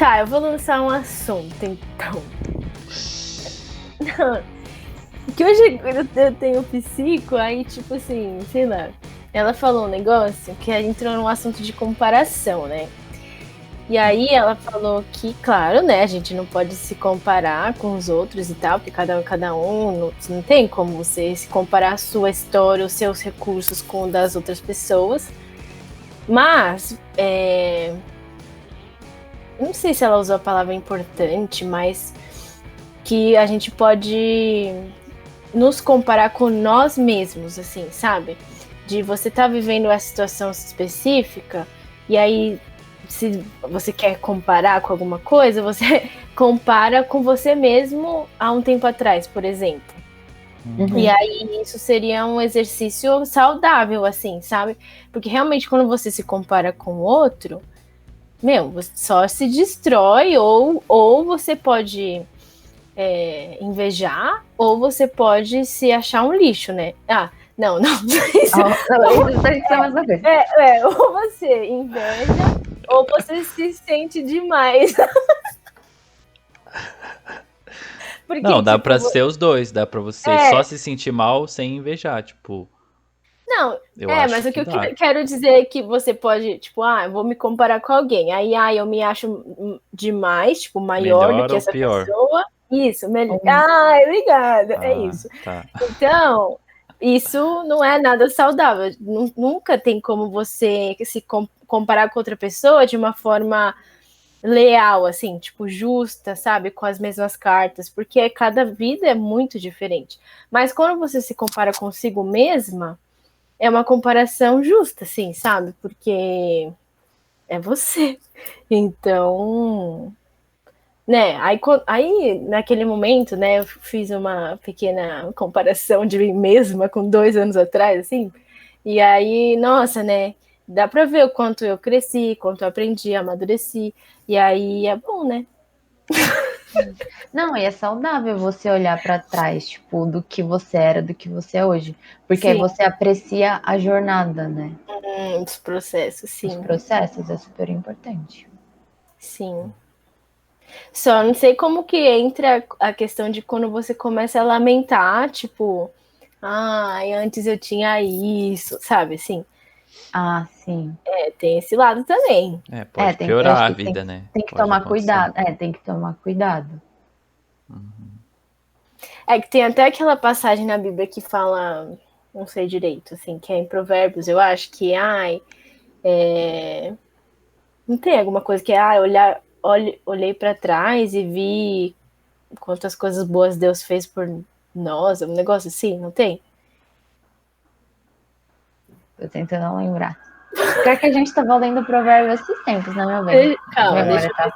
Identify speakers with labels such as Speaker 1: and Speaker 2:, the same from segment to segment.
Speaker 1: Tá, eu vou lançar um assunto, então. Que hoje eu tenho psico, aí, tipo assim, sei lá. Ela falou um negócio que entrou num assunto de comparação, né? E aí ela falou que, claro, né, a gente não pode se comparar com os outros e tal, porque cada um não tem como você se comparar a sua história, os seus recursos com o das outras pessoas. Mas, não sei se ela usou a palavra importante, mas que a gente pode nos comparar com nós mesmos, assim, sabe? De você estar vivendo essa situação específica e aí se você quer comparar com alguma coisa, você compara com você mesmo há um tempo atrás, por exemplo. E aí isso seria um exercício saudável, assim, sabe? Porque realmente quando você se compara com o outro, meu, você só se destrói ou você pode invejar, ou você pode se achar um lixo, né? Ah, não. Isso,
Speaker 2: Isso tem que ser mais uma coisa.
Speaker 1: ou você inveja, ou você se sente demais.
Speaker 3: Não,
Speaker 1: Porque,
Speaker 3: dá
Speaker 1: tipo,
Speaker 3: pra ser os dois. Dá pra você só se sentir mal sem invejar. Tipo,
Speaker 1: não,
Speaker 3: eu acho
Speaker 1: mas o que
Speaker 3: que
Speaker 1: eu
Speaker 3: dá.
Speaker 1: quero dizer é que você pode, tipo, eu vou me comparar com alguém. Aí, eu me acho demais, tipo, maior do
Speaker 3: Melhor
Speaker 1: que
Speaker 3: ou
Speaker 1: essa
Speaker 3: pior?
Speaker 1: pessoa. Isso, melhor.
Speaker 2: Um,
Speaker 1: Obrigada. É
Speaker 3: Ah,
Speaker 1: isso.
Speaker 3: tá.
Speaker 1: Então, isso não é nada saudável. Nunca tem como você se comparar com outra pessoa de uma forma leal, assim, tipo, justa, sabe? Com as mesmas cartas, porque cada vida é muito diferente. Mas quando você se compara consigo mesma, é uma comparação justa, assim, sabe? Porque é você. Então, né? Aí, naquele momento, né, eu fiz uma pequena comparação de mim mesma com 2 anos atrás, assim. E aí, nossa, né? Dá pra ver o quanto eu cresci, quanto eu aprendi, amadureci. E aí é bom, né?
Speaker 2: Não, e é saudável você olhar para trás, tipo, do que você era, do que você é hoje. Porque aí
Speaker 1: Sim,
Speaker 2: você aprecia a jornada, né?
Speaker 1: os processos,
Speaker 2: Os
Speaker 1: sim,
Speaker 2: processos é super importante.
Speaker 1: sim. Só não sei como que entra a questão de quando você começa a lamentar, tipo, antes eu tinha isso, sabe, assim.
Speaker 2: Ah, sim.
Speaker 1: Tem esse lado também.
Speaker 3: É,
Speaker 2: É,
Speaker 3: pode
Speaker 2: eu acho
Speaker 3: piorar a
Speaker 2: que
Speaker 3: vida, né?
Speaker 2: tem que
Speaker 3: Pode
Speaker 2: tomar
Speaker 3: acontecer.
Speaker 2: cuidado. É, tem que tomar cuidado.
Speaker 1: É que tem até aquela passagem na Bíblia que fala, não sei direito, assim, que é em Provérbios, eu acho que, não tem alguma coisa que olhei para trás e vi quantas coisas boas Deus fez por nós, um negócio assim, não tem?
Speaker 2: Tô tentando lembrar. Pior que a gente tava lendo provérbio esses tempos, né, meu bem? A
Speaker 1: Calma,
Speaker 2: memória tá.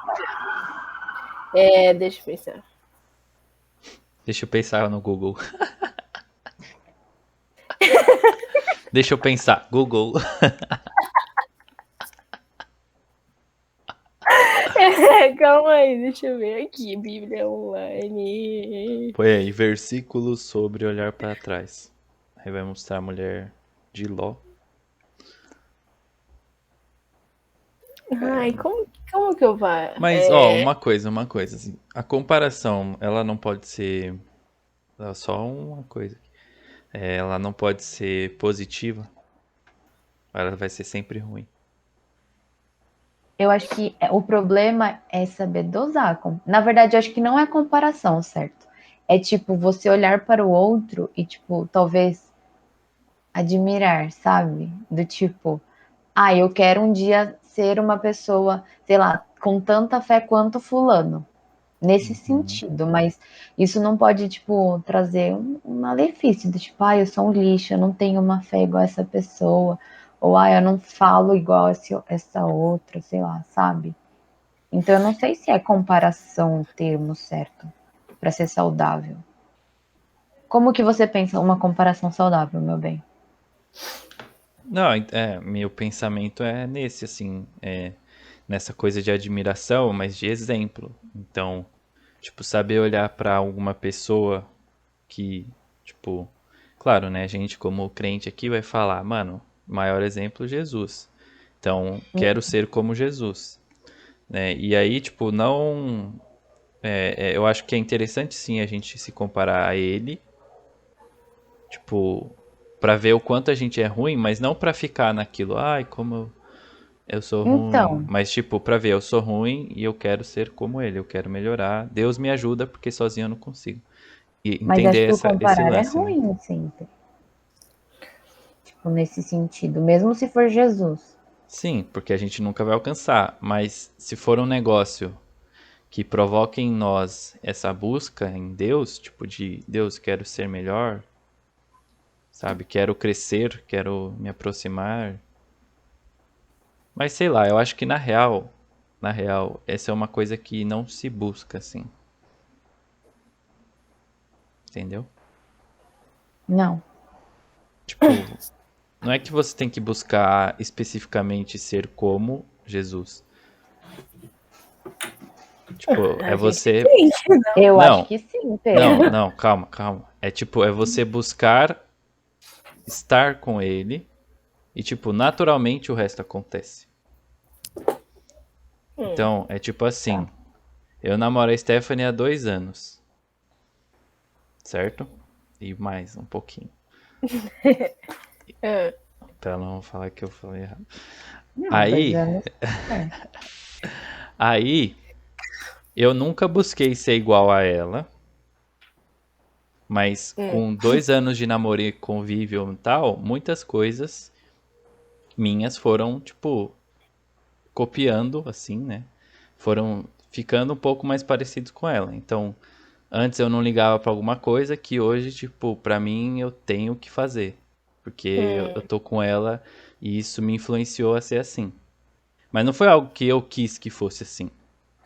Speaker 1: deixa eu pensar.
Speaker 3: Deixa eu pensar no Google. Deixa eu pensar. Google.
Speaker 1: Calma aí, deixa eu ver aqui, Bíblia Online.
Speaker 3: Põe aí, versículos sobre olhar pra trás. Aí vai mostrar a mulher de Ló.
Speaker 1: Como que eu vou?
Speaker 3: Mas, ó, uma coisa, assim. A comparação, ela não pode ser. Só uma coisa. Ela não pode ser positiva. Ela vai ser sempre ruim.
Speaker 2: Eu acho que o problema é saber dosar. Na verdade, eu acho que não é comparação, certo? É tipo você olhar para o outro e, tipo, talvez admirar, sabe? Do tipo, eu quero um dia ser uma pessoa, sei lá, com tanta fé quanto fulano. Nesse
Speaker 3: Uhum.
Speaker 2: sentido, mas isso não pode, tipo, trazer um malefício, do tipo, eu sou um lixo, eu não tenho uma fé igual essa pessoa, ou eu não falo igual essa outra, sei lá, sabe? Então eu não sei se é comparação o termo certo para ser saudável. Como que você pensa uma comparação saudável, meu bem?
Speaker 3: Não, meu pensamento é nesse, assim, nessa coisa de admiração, mas de exemplo. Então, tipo, saber olhar pra alguma pessoa que, tipo, claro, né, a gente como crente aqui vai falar, mano, maior exemplo, Jesus. Então, quero ser como Jesus. né? E aí, tipo, não. Eu acho que é interessante sim a gente se comparar a ele, tipo, pra ver o quanto a gente é ruim, mas não pra ficar naquilo, ai, como eu sou ruim.
Speaker 2: Então,
Speaker 3: Mas, tipo, pra ver, eu sou ruim e eu quero ser como ele, eu quero melhorar. Deus me ajuda porque sozinho eu não consigo. E
Speaker 2: mas acho
Speaker 3: entender
Speaker 2: que o
Speaker 3: esse
Speaker 2: comparar é
Speaker 3: lance, né?
Speaker 2: ruim sempre, tipo, nesse sentido, mesmo se for Jesus.
Speaker 3: Sim, porque a gente nunca vai alcançar. Mas se for um negócio que provoque em nós essa busca em Deus, tipo de Deus, quero ser melhor, sabe? Quero crescer, quero me aproximar. Mas sei lá, eu acho que na real, essa é uma coisa que não se busca assim, entendeu?
Speaker 2: Não.
Speaker 3: Tipo, não é que você tem que buscar especificamente ser como Jesus. Tipo, é
Speaker 1: A gente
Speaker 3: você.
Speaker 1: tem.
Speaker 2: Eu acho
Speaker 3: Não,
Speaker 2: que sim,
Speaker 3: não,
Speaker 2: Pedro.
Speaker 3: não, calma, calma. É tipo, é você buscar estar com ele e, tipo, naturalmente o resto acontece. Então, é tipo
Speaker 2: Tá.
Speaker 3: assim, eu namoro a Stephanie há 2 anos, certo? E mais um pouquinho.
Speaker 1: Ah,
Speaker 3: Pra ela não falar que eu falei errado.
Speaker 2: Não, dois
Speaker 3: Aí,
Speaker 2: anos. É.
Speaker 3: aí, eu nunca busquei ser igual a ela, mas
Speaker 1: hum.
Speaker 3: com 2 anos de namoro e convívio e tal, muitas coisas minhas foram, tipo, copiando, assim, né? Foram ficando um pouco mais parecidos com ela. Então, antes eu não ligava pra alguma coisa que hoje, tipo, pra mim eu tenho que fazer. Porque eu tô com ela e isso me influenciou a ser assim. Mas não foi algo que eu quis que fosse assim.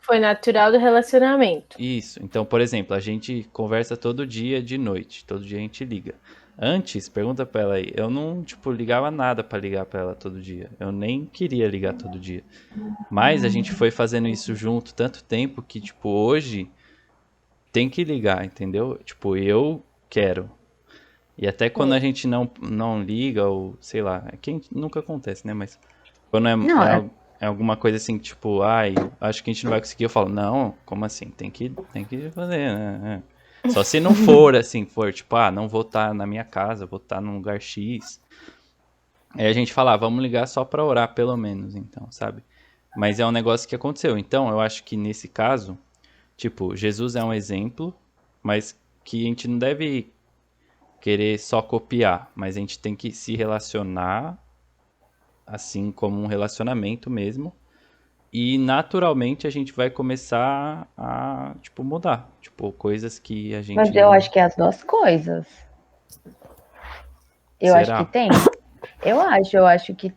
Speaker 1: Foi natural do relacionamento.
Speaker 3: Isso. Então, por exemplo, a gente conversa todo dia de noite. Todo dia a gente liga. Antes, pergunta pra ela aí, eu não, tipo, ligava nada pra ligar pra ela todo dia. Eu nem queria ligar todo dia. Mas a gente foi fazendo isso junto tanto tempo que, tipo, hoje tem que ligar, entendeu? Tipo, eu quero. E até quando a
Speaker 1: Hum.
Speaker 3: gente não liga, ou sei lá, é que nunca acontece, né? Mas quando
Speaker 2: Não,
Speaker 3: é alguma coisa assim, tipo, ai, acho que a gente não vai conseguir, eu falo, não, como assim? Tem que fazer, né? Só se não for assim, for tipo, ah, não vou estar na minha casa, vou estar num lugar X. Aí a gente fala, ah, vamos ligar só pra orar, pelo menos, então, sabe? Mas é um negócio que aconteceu. Então, eu acho que nesse caso, tipo, Jesus é um exemplo, mas que a gente não deve querer só copiar, mas a gente tem que se relacionar assim como um relacionamento mesmo. E naturalmente a gente vai começar a, tipo, mudar. Tipo, coisas que a
Speaker 2: mas
Speaker 3: gente
Speaker 2: eu
Speaker 3: não.
Speaker 2: acho que é as duas coisas. Eu acho que
Speaker 3: Será?
Speaker 2: tem. Eu acho que.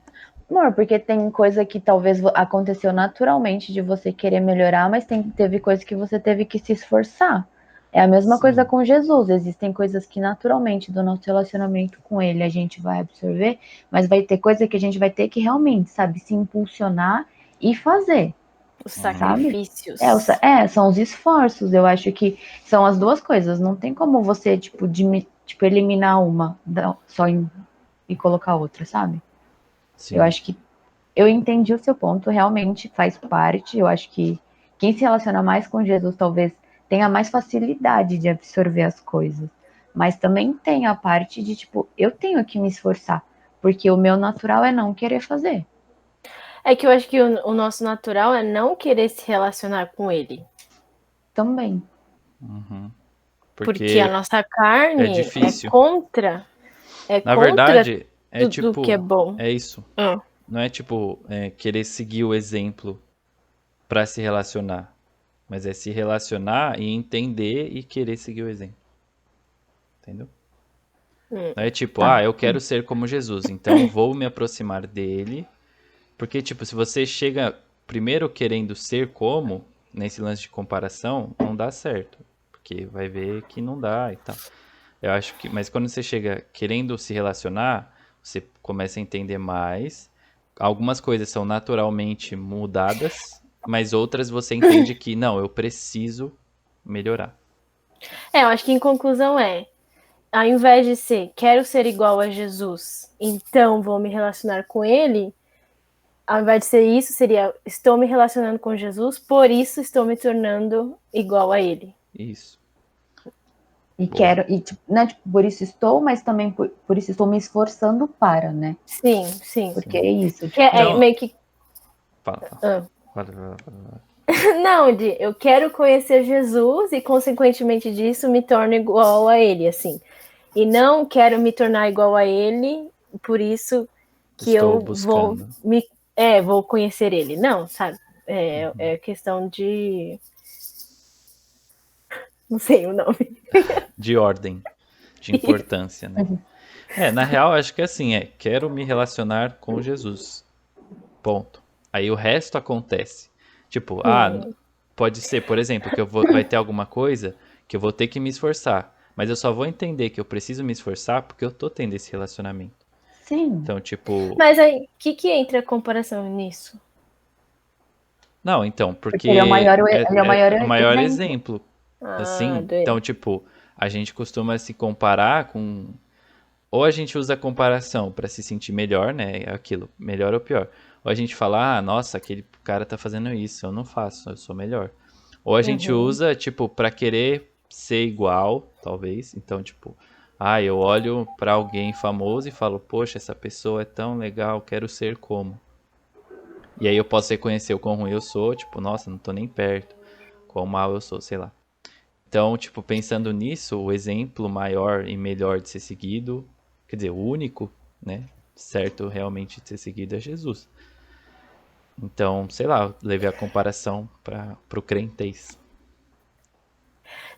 Speaker 2: Amor, porque tem coisa que talvez aconteceu naturalmente de você querer melhorar, mas teve coisa que você teve que se esforçar. É a mesma coisa
Speaker 3: Sim.
Speaker 2: com Jesus. Existem coisas que naturalmente do nosso relacionamento com ele a gente vai absorver, mas vai ter coisa que a gente vai ter que realmente, sabe, se impulsionar e fazer,
Speaker 1: Os
Speaker 3: Uhum.
Speaker 2: sabe?
Speaker 1: sacrifícios.
Speaker 2: São os esforços. Eu acho que são as duas coisas. Não tem como você, tipo, tipo eliminar uma e colocar outra, sabe? Eu
Speaker 3: Sim.
Speaker 2: acho que eu entendi o seu ponto, realmente faz parte. Eu acho que quem se relaciona mais com Jesus talvez tenha mais facilidade de absorver as coisas. Mas também tem a parte de, tipo, eu tenho que me esforçar, porque o meu natural é não querer fazer.
Speaker 1: É que eu acho que o nosso natural é não querer se relacionar com ele.
Speaker 2: Também.
Speaker 3: Uhum.
Speaker 1: Porque a
Speaker 3: Porque
Speaker 1: nossa
Speaker 3: é
Speaker 1: carne
Speaker 3: difícil.
Speaker 1: é
Speaker 3: Na
Speaker 1: contra
Speaker 3: verdade, é
Speaker 1: tudo que é
Speaker 3: tipo,
Speaker 1: bom.
Speaker 3: é isso.
Speaker 1: Ah,
Speaker 3: Não é tipo querer seguir o exemplo pra se relacionar, mas é se relacionar e entender e querer seguir o exemplo, entendeu? Não é tipo,
Speaker 2: Tá.
Speaker 3: ah, eu quero ser como Jesus, então vou me aproximar dele, porque tipo, se você chega primeiro querendo ser como, nesse lance de comparação, não dá certo, porque vai ver que não dá e tal. Eu acho que, mas quando você chega querendo se relacionar, você começa a entender mais. Algumas coisas são naturalmente mudadas, mas outras você entende que não, eu preciso melhorar.
Speaker 1: eu acho que em conclusão ao invés de ser quero ser igual a Jesus, então vou me relacionar com ele, ao invés de ser isso, seria estou me relacionando com Jesus, por isso estou me tornando igual a ele.
Speaker 3: Isso.
Speaker 2: E
Speaker 3: Boa.
Speaker 2: quero, e tipo, não é tipo, por isso estou, mas também por isso estou me esforçando para, né?
Speaker 1: Sim, sim.
Speaker 2: Porque é isso.
Speaker 1: Que é
Speaker 3: Não.
Speaker 1: meio que.
Speaker 3: Fala.
Speaker 1: Ah.
Speaker 3: Fala.
Speaker 1: Não, eu quero conhecer Jesus e, consequentemente disso, me torno igual a ele, assim. E não quero me tornar igual a ele, por isso que
Speaker 3: Estou
Speaker 1: eu
Speaker 3: buscando.
Speaker 1: vou conhecer ele. Não, sabe? É questão de. Não sei o nome.
Speaker 3: De ordem, de importância, né? Na real, acho que assim, quero me relacionar com Jesus. Ponto. Aí o resto acontece. Tipo, pode ser, por exemplo, que vai ter alguma coisa que eu vou ter que me esforçar. Mas eu só vou entender que eu preciso me esforçar porque eu tô tendo esse relacionamento.
Speaker 2: Sim.
Speaker 3: Então, tipo...
Speaker 1: Mas aí, o que entra a comparação nisso?
Speaker 3: Não, então, porque
Speaker 2: ele é o
Speaker 3: o
Speaker 2: maior
Speaker 3: maior
Speaker 2: exemplo.
Speaker 3: exemplo. Assim, então, tipo, a gente costuma se comparar com... Ou a gente usa a comparação pra se sentir melhor, né? Aquilo, melhor ou pior. Ou a gente fala, nossa, aquele cara tá fazendo isso, eu não faço, eu sou melhor. Ou a gente usa, tipo, pra querer ser igual, talvez. Então, tipo, eu olho pra alguém famoso e falo, poxa, essa pessoa é tão legal, quero ser como. E aí eu posso reconhecer o quão ruim eu sou, tipo, nossa, não tô nem perto. Quão mal eu sou, sei lá. Então, tipo, pensando nisso, o exemplo maior e melhor de ser seguido, quer dizer, o único, né, certo realmente de ser seguido é Jesus. Então, sei lá, eu levei a comparação para pro crentez.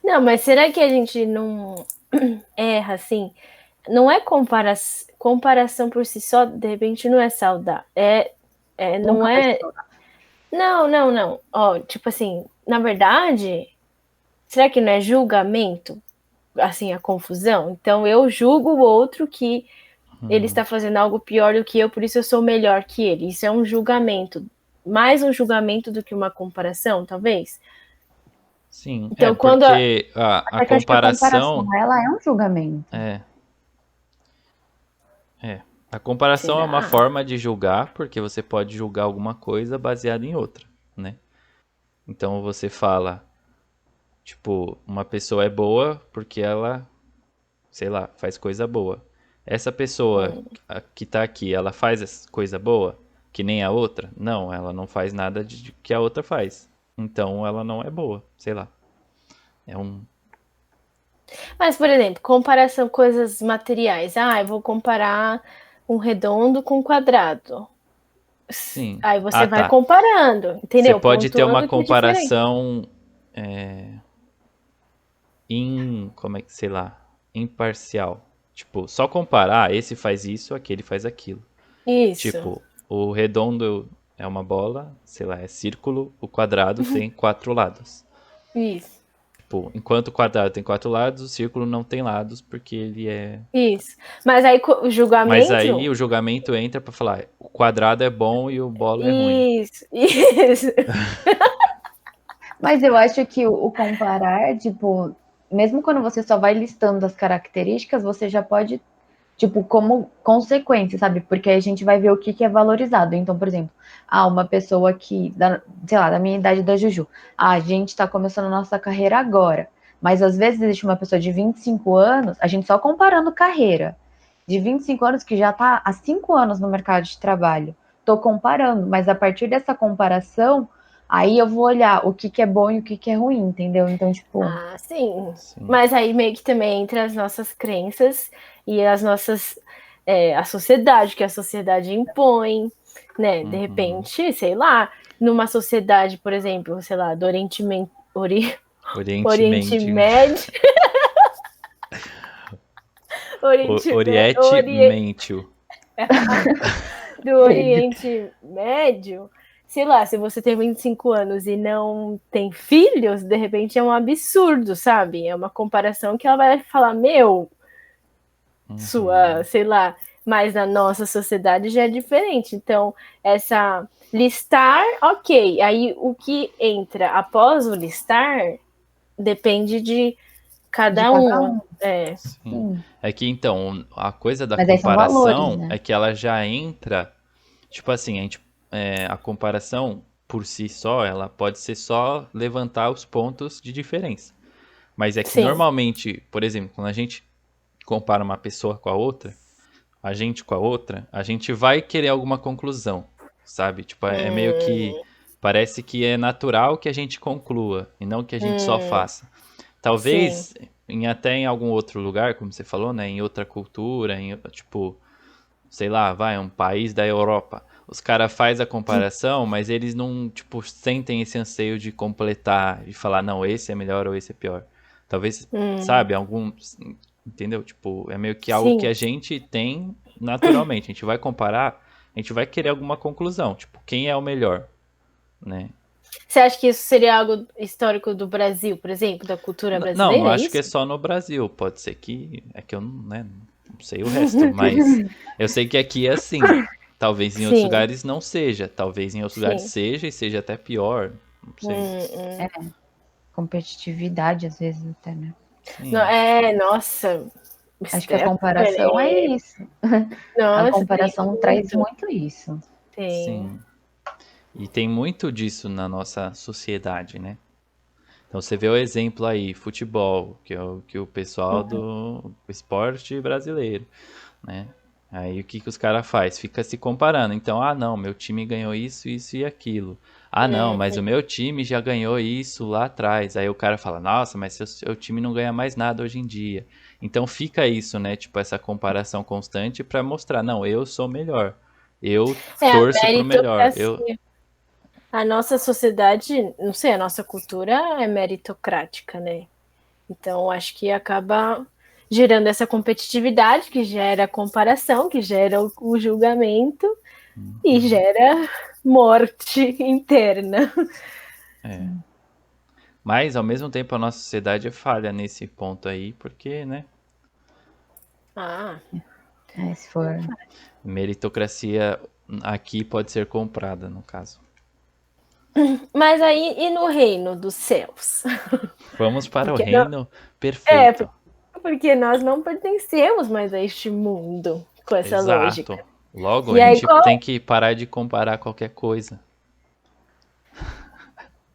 Speaker 1: Não, mas será que a gente não erra assim? Não é comparação por si só, de repente não é saudável. Não
Speaker 2: Nunca vai
Speaker 1: é.
Speaker 2: ser saudável.
Speaker 1: Não. Ó, tipo assim, na verdade, será que não é julgamento? Assim, a confusão? Então eu julgo o outro que ele está fazendo algo pior do que eu, por isso eu sou melhor que ele. Isso é um julgamento. Mais um julgamento do que uma comparação, talvez?
Speaker 3: Sim,
Speaker 1: Então, quando
Speaker 3: porque a
Speaker 2: Porque eu acho que a comparação,
Speaker 3: comparação
Speaker 2: ela é um julgamento.
Speaker 3: é, a comparação é uma
Speaker 1: Será?
Speaker 3: forma de julgar, porque você pode julgar alguma coisa baseada em outra, né? Então você fala, tipo, uma pessoa é boa porque ela, sei lá, faz coisa boa. Essa pessoa que tá aqui, ela faz coisa boa? Que nem a outra? Não, ela não faz nada de que a outra faz. Então ela não é boa, sei lá. É um.
Speaker 1: Mas, por exemplo, comparação coisas materiais. Eu vou comparar um redondo com um quadrado.
Speaker 3: Sim.
Speaker 1: Aí você vai
Speaker 3: Tá.
Speaker 1: comparando,
Speaker 3: Você
Speaker 1: entendeu?
Speaker 3: pode ter uma
Speaker 1: Pontuando que é diferente.
Speaker 3: comparação como é que, sei lá, imparcial. Tipo, só comparar, esse faz isso, aquele faz aquilo.
Speaker 1: Isso,
Speaker 3: Tipo, o redondo é uma bola, sei lá, é círculo, o quadrado tem 4 lados.
Speaker 1: isso,
Speaker 3: Tipo, enquanto o quadrado tem 4 lados, o círculo não tem lados, porque ele é.
Speaker 1: isso. Mas aí o
Speaker 3: Mas aí
Speaker 1: julgamento.
Speaker 3: o julgamento entra pra falar, o quadrado é bom e o bola é ruim.
Speaker 1: Isso.
Speaker 2: Mas eu acho que o comparar, tipo, mesmo quando você só vai listando as características, você já pode, tipo, como consequência, sabe? Porque a gente vai ver o que é valorizado. Então, por exemplo, uma pessoa que, sei lá, da minha idade da Juju, a gente tá começando a nossa carreira agora. Mas às vezes existe uma pessoa de 25 anos, a gente só comparando carreira, de 25 anos que já tá há 5 anos no mercado de trabalho. Tô comparando, mas a partir dessa comparação, aí eu vou olhar o que é bom e o que é ruim, entendeu? Então, tipo,
Speaker 1: Sim.
Speaker 3: Sim.
Speaker 1: Mas aí meio que também entra as nossas crenças e as nossas. A sociedade, que a sociedade impõe, né? De repente, sei lá, numa sociedade, por exemplo, sei lá, do
Speaker 3: Oriente
Speaker 1: Oriente
Speaker 3: Médio.
Speaker 1: Médio.
Speaker 3: Oriente Médio.
Speaker 1: Do Oriente Médio, sei lá, se você tem 25 anos e não tem filhos, de repente é um absurdo, sabe? É uma comparação que ela vai falar, sua, sei lá, mas na nossa sociedade já é diferente. Então, essa listar, ok. Aí o que entra após o listar depende de
Speaker 2: de
Speaker 1: cada
Speaker 2: cada
Speaker 1: um.
Speaker 2: um.
Speaker 3: Sim.
Speaker 2: Sim.
Speaker 3: É que então, a coisa da
Speaker 2: Mas aí são valores,
Speaker 3: comparação
Speaker 2: né?
Speaker 3: é que ela já entra, tipo assim, a gente a comparação por si só, ela pode ser só levantar os pontos de diferença. Mas é que
Speaker 1: Sim.
Speaker 3: normalmente, por exemplo, quando a gente compara uma pessoa com a outra, a gente com a outra, a gente vai querer alguma conclusão, sabe? Tipo, é meio que
Speaker 1: Hum,
Speaker 3: parece que é natural que a gente conclua e não que a gente só
Speaker 1: hum,
Speaker 3: faça.
Speaker 1: sim.
Speaker 3: Talvez até em algum outro lugar, como você falou, né, em outra cultura, tipo, sei lá, vai, um país da Europa. Os caras fazem a comparação, mas eles não, tipo, sentem esse anseio de completar, e falar, não, esse é melhor ou esse é pior. Talvez,
Speaker 1: Hum,
Speaker 3: sabe, entendeu? Tipo, é meio que algo que
Speaker 1: sim.
Speaker 3: a gente tem naturalmente. A gente vai comparar, a gente vai querer alguma conclusão, tipo, quem é o melhor, né?
Speaker 1: Você acha que isso seria algo histórico do Brasil, por exemplo, da cultura
Speaker 3: Não
Speaker 1: brasileira, é
Speaker 3: acho que é
Speaker 1: isso?
Speaker 3: só no Brasil. Pode ser que. É que eu não, né, não sei o resto, mas eu sei que aqui é assim. Talvez em outros
Speaker 1: Sim,
Speaker 3: lugares não seja. Talvez em outros lugares
Speaker 1: sim.
Speaker 3: seja e seja até pior. Não sei.
Speaker 2: É,
Speaker 1: Hum.
Speaker 2: competitividade, às vezes, até, né?
Speaker 1: Não,
Speaker 3: Sim,
Speaker 1: nossa,
Speaker 2: Acho que a
Speaker 1: Stephanie,
Speaker 2: comparação é isso. A
Speaker 1: nossa, tem
Speaker 2: comparação traz
Speaker 1: muito,
Speaker 2: muito isso.
Speaker 1: tem.
Speaker 3: sim. E tem muito disso na nossa sociedade, né? Então você vê o exemplo aí, futebol, que o pessoal do esporte brasileiro, né? Aí o que que os caras faz? Fica se comparando. Então, ah, não, meu time ganhou isso, isso e aquilo. Ah, não, mas o meu time já ganhou isso lá atrás. Aí o cara fala, nossa, mas seu time não ganha mais nada hoje em dia. Então fica isso, né? Tipo, essa comparação constante pra mostrar, não, eu sou melhor. Eu
Speaker 1: É a
Speaker 3: torço pro melhor.
Speaker 1: meritocracia. A nossa sociedade, não sei, a nossa cultura é meritocrática, né? Então, acho que acaba gerando essa competitividade, que gera comparação, que gera o julgamento e
Speaker 3: Uhum.
Speaker 1: gera morte interna.
Speaker 3: É. Mas, ao mesmo tempo, a nossa sociedade é falha nesse ponto aí, porque, né?
Speaker 1: Ah,
Speaker 2: Se for.
Speaker 3: Meritocracia aqui pode ser comprada, no caso.
Speaker 1: mas aí, e no reino dos céus?
Speaker 3: Vamos para o
Speaker 1: Porque não,
Speaker 3: reino
Speaker 1: é,
Speaker 3: perfeito.
Speaker 1: porque nós não pertencemos mais a este mundo com essa
Speaker 3: Exato.
Speaker 1: lógica.
Speaker 3: Logo, a
Speaker 1: E aí,
Speaker 3: gente tem
Speaker 1: qual
Speaker 3: que parar de comparar qualquer coisa.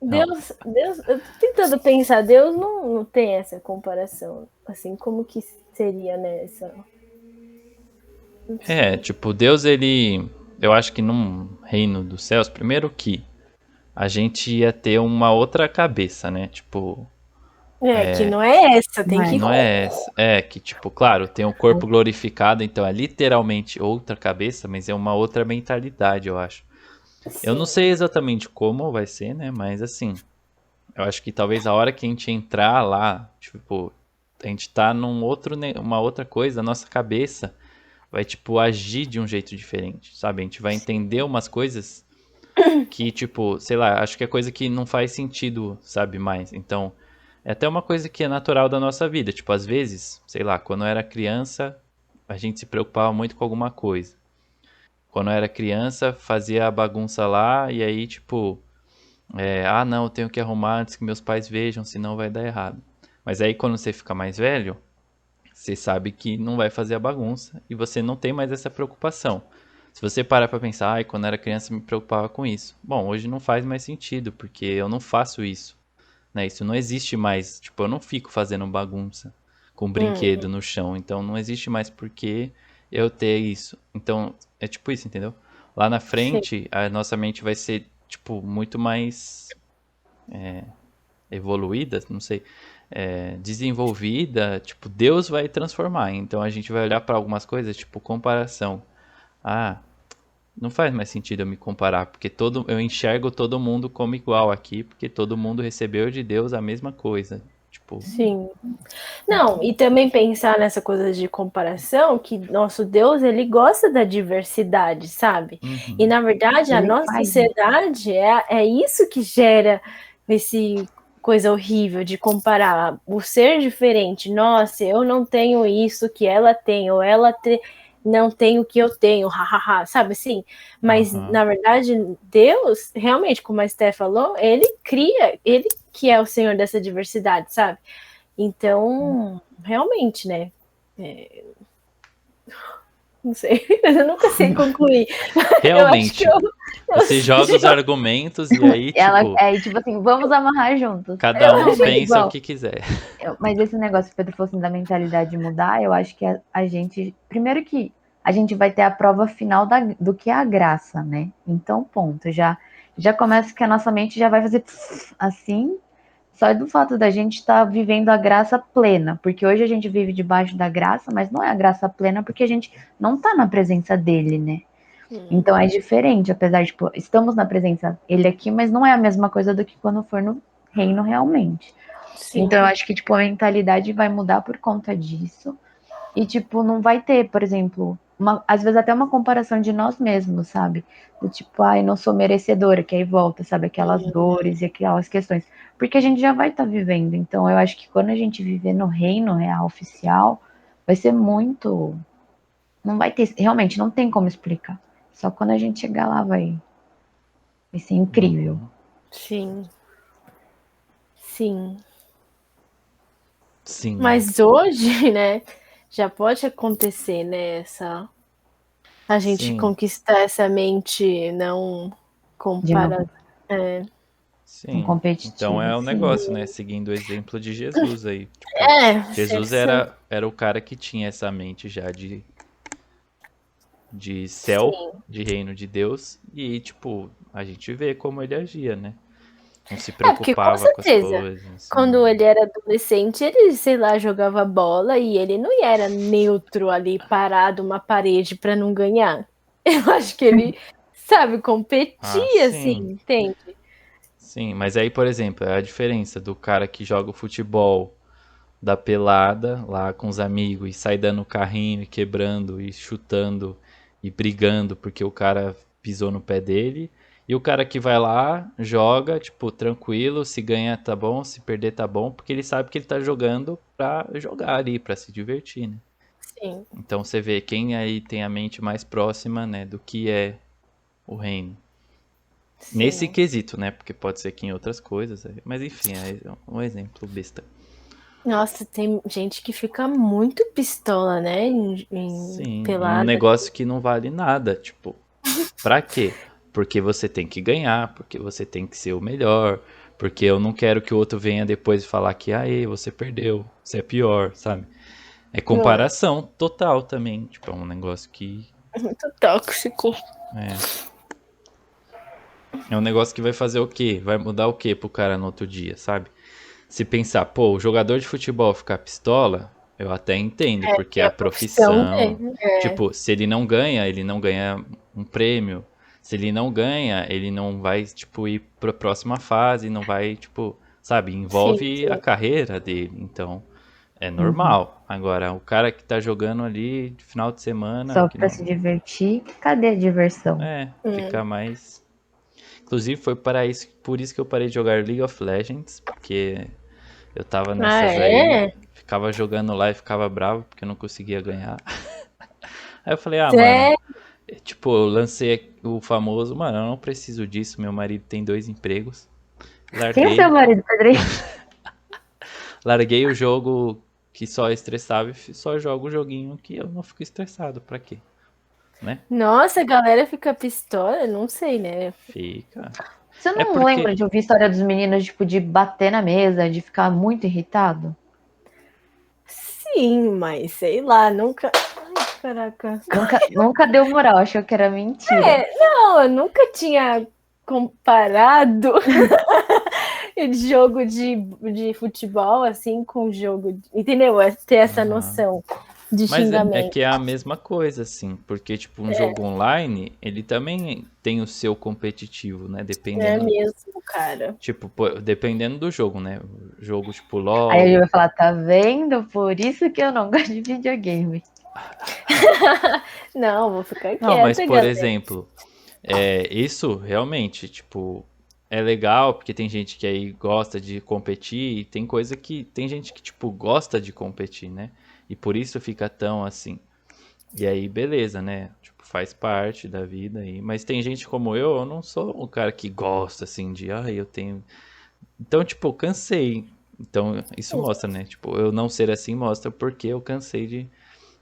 Speaker 3: Não.
Speaker 1: Deus, eu tô tentando pensar, Deus não tem essa comparação, assim, como que seria nessa? Não
Speaker 3: É,
Speaker 1: sei.
Speaker 3: tipo, Deus, ele. Eu acho que num reino dos céus, primeiro que a gente ia ter uma outra cabeça, né? Tipo,
Speaker 1: É, que não é essa, tem
Speaker 3: que
Speaker 1: que.
Speaker 2: Mas,
Speaker 3: não é essa. É, que, tipo, claro, tem um corpo glorificado, então é literalmente outra cabeça, mas é uma outra mentalidade, eu acho. Eu não
Speaker 1: Sim.
Speaker 3: sei exatamente como vai ser, né? Mas assim, eu acho que talvez a hora que a gente entrar lá, tipo, a gente tá uma outra coisa, a nossa cabeça vai, tipo, agir de um jeito diferente, sabe? A gente vai entender umas coisas que, tipo, sei lá, acho que é coisa que não faz sentido, sabe, mais. Então, é até uma coisa que é natural da nossa vida. Tipo, às vezes, sei lá, quando eu era criança, a gente se preocupava muito com alguma coisa. Quando eu era criança, fazia a bagunça lá e aí, tipo, ah, não, eu tenho que arrumar antes que meus pais vejam, senão vai dar errado. Mas aí, quando você fica mais velho, você sabe que não vai fazer a bagunça e você não tem mais essa preocupação. Se você parar pra pensar, ai, quando era criança eu me preocupava com isso. Bom, hoje não faz mais sentido, porque eu não faço isso, né? Isso não existe mais. Tipo, eu não fico fazendo bagunça com brinquedo
Speaker 1: Hum,
Speaker 3: no chão. Então não existe mais por que eu ter isso. Então, é tipo isso, entendeu? Lá na
Speaker 1: sim.
Speaker 3: frente, a nossa mente vai ser, tipo, muito mais evoluída, não sei, desenvolvida, tipo, Deus vai transformar. Então a gente vai olhar para algumas coisas, tipo, comparação. Ah, não faz mais sentido eu me comparar, porque eu enxergo todo mundo como igual aqui, porque todo mundo recebeu de Deus a mesma coisa. Tipo,
Speaker 1: Sim. Não, e também pensar nessa coisa de comparação, que nosso Deus, ele gosta da diversidade, sabe? E
Speaker 3: uhum,
Speaker 1: na verdade, a
Speaker 2: ele
Speaker 1: nossa
Speaker 2: faz.
Speaker 1: sociedade é isso que gera esse coisa horrível de comparar o ser diferente. Nossa, eu não tenho isso que ela tem, ou não tem o que eu tenho, hahaha, sabe assim? Mas
Speaker 3: aham,
Speaker 1: na verdade, Deus, realmente, como a Steph falou, ele cria, ele que é o Senhor dessa diversidade, sabe? Então, realmente, né? Não sei, eu nunca sei concluir. Eu acho que
Speaker 3: Realmente, você joga os argumentos e aí,
Speaker 2: Ela
Speaker 3: tipo,
Speaker 2: é tipo assim, vamos amarrar juntos.
Speaker 3: cada um
Speaker 2: Não, mas
Speaker 3: pensa o
Speaker 2: igual,
Speaker 3: que quiser.
Speaker 2: mas esse negócio que o Pedro falou assim, da mentalidade mudar, eu acho que a gente. Primeiro que a gente vai ter a prova final do que é a graça, né? Então, ponto. Já começa que a nossa mente já vai fazer assim, só do fato da gente estar vivendo a graça plena. Porque hoje a gente vive debaixo da graça, mas não é a graça plena porque a gente não tá na presença dele, né? Então é diferente, apesar de, tipo, estamos na presença ele aqui, mas não é a mesma coisa do que quando for no reino realmente.
Speaker 1: Sim.
Speaker 2: Então eu acho que, tipo, a mentalidade vai mudar por conta disso. E, tipo, não vai ter, por exemplo, às vezes até uma comparação de nós mesmos, sabe? Do tipo, ai, não sou merecedora, que aí volta, sabe? Aquelas dores e aquelas questões. Porque a gente já vai estar vivendo. Então eu acho que quando a gente viver no reino real oficial, vai ser muito. Não vai ter. Realmente, não tem como explicar. Só quando a gente chegar lá vai ser incrível.
Speaker 1: Sim. Sim.
Speaker 3: Sim,
Speaker 1: Mas hoje, né, já pode acontecer, né, a gente
Speaker 3: sim,
Speaker 1: conquistar essa mente não
Speaker 2: De não,
Speaker 1: compara,
Speaker 2: não
Speaker 3: sim. Então
Speaker 2: competitiva,
Speaker 3: é o
Speaker 2: sim.
Speaker 3: negócio, né? Seguindo o exemplo de Jesus aí. Tipo,
Speaker 1: ser
Speaker 3: Jesus
Speaker 1: santo.
Speaker 3: era o cara que tinha essa mente já de céu,
Speaker 1: Sim.
Speaker 3: de reino de Deus, e, tipo, a gente vê como ele agia, né? Não se
Speaker 1: Porque com
Speaker 3: preocupava com as
Speaker 1: certeza,
Speaker 3: coisas.
Speaker 1: quando ele era adolescente, ele, sei lá, jogava bola e ele não era neutro ali, parado uma parede para não ganhar. Eu acho que ele, sabe,
Speaker 3: Ah,
Speaker 1: competia, assim,
Speaker 3: sim,
Speaker 1: entende?
Speaker 3: sim. Mas aí, por exemplo, é a diferença do cara que joga o futebol da pelada lá com os amigos e sai dando carrinho e quebrando e chutando e brigando porque o cara pisou no pé dele. E o cara que vai lá, joga, tipo, tranquilo, se ganhar tá bom, se perder tá bom, porque ele sabe que ele tá jogando pra jogar ali, pra se divertir, né?
Speaker 1: Sim,
Speaker 3: Então você vê quem aí tem a mente mais próxima, né, do que é o reino. Nesse
Speaker 1: sim.
Speaker 3: quesito, né? Porque pode ser que em outras coisas, mas enfim, é um exemplo besta.
Speaker 1: Nossa, tem gente que fica muito pistola, né? Em
Speaker 3: Sim, em um
Speaker 1: pelada.
Speaker 3: negócio que não vale nada, tipo, pra quê? Porque você tem que ganhar, porque você tem que ser o melhor, porque eu não quero que o outro venha depois e falar que, aí, você perdeu, você é pior, sabe? É
Speaker 1: Não é?
Speaker 3: comparação total também, tipo, é um negócio que
Speaker 1: Muito tóxico.
Speaker 3: é, é um negócio que vai fazer o quê? Vai mudar o quê pro cara no outro dia, sabe? Se pensar, pô, o jogador de futebol ficar pistola, eu até entendo, porque é
Speaker 1: É
Speaker 3: a
Speaker 1: a profissão
Speaker 3: profissão.
Speaker 1: dele.
Speaker 3: Tipo, se ele não ganha um prêmio. Se ele não ganha, ele não vai, tipo, ir pra próxima fase, não vai, tipo, sabe,
Speaker 1: Sim,
Speaker 3: envolve a
Speaker 1: sim.
Speaker 3: carreira dele. Então, é
Speaker 2: Uhum.
Speaker 3: normal. Agora, o cara que tá jogando ali de final de semana,
Speaker 2: Só
Speaker 3: que
Speaker 2: pra
Speaker 3: não.
Speaker 2: se divertir, cadê a diversão?
Speaker 3: É,
Speaker 1: Hum.
Speaker 3: fica mais. Inclusive, foi para isso, por isso que eu parei de jogar League of Legends, porque eu tava
Speaker 1: Ah,
Speaker 3: nessas aí,
Speaker 1: é?
Speaker 3: ficava jogando lá e ficava bravo porque eu não conseguia ganhar. Aí eu falei, ah, mano,
Speaker 1: Sério?
Speaker 3: tipo, eu lancei o famoso, mano, eu não preciso disso, meu marido tem 2 empregos.
Speaker 2: Quem é seu
Speaker 3: Larguei,
Speaker 2: marido, Pedrinho?
Speaker 3: larguei o jogo que só estressava e só jogo o joguinho que eu não fico estressado, pra quê? Né?
Speaker 1: Nossa, a galera fica pistola? Não sei, né?
Speaker 3: Fica.
Speaker 2: Você
Speaker 3: É
Speaker 2: não lembra
Speaker 3: porque,
Speaker 2: de ouvir história dos meninos, tipo, de bater na mesa, de ficar muito irritado?
Speaker 1: Sim, mas sei lá, nunca. Ai, caraca.
Speaker 2: Nunca deu moral, achou que era mentira.
Speaker 1: Não, eu nunca tinha comparado jogo de futebol assim com jogo. Entendeu? É ter essa
Speaker 3: aham.
Speaker 1: noção de
Speaker 3: Mas é
Speaker 1: xingamento.
Speaker 3: que é a mesma coisa, assim, porque, tipo, um jogo online, ele também tem o seu competitivo, né?
Speaker 1: É
Speaker 3: Dependendo,
Speaker 1: mesmo, cara.
Speaker 3: tipo, dependendo do jogo, né? O jogo tipo
Speaker 2: Aí ele
Speaker 3: LoL.
Speaker 2: vai falar, tá vendo? Por isso que eu não gosto de videogame.
Speaker 1: Não, vou ficar
Speaker 3: Não, mas,
Speaker 1: quieta,
Speaker 3: por
Speaker 1: galera.
Speaker 3: exemplo, isso realmente, tipo, é legal, porque tem gente que aí gosta de competir, e tem coisa que, tem gente que, tipo, gosta de competir, né? E por isso fica tão assim. E aí, beleza, né? Tipo, faz parte da vida aí. Mas tem gente como eu não sou um cara que gosta, assim, de, eu tenho. Então, tipo, eu cansei. Então, isso mostra, né? Tipo, eu não ser assim mostra porque eu cansei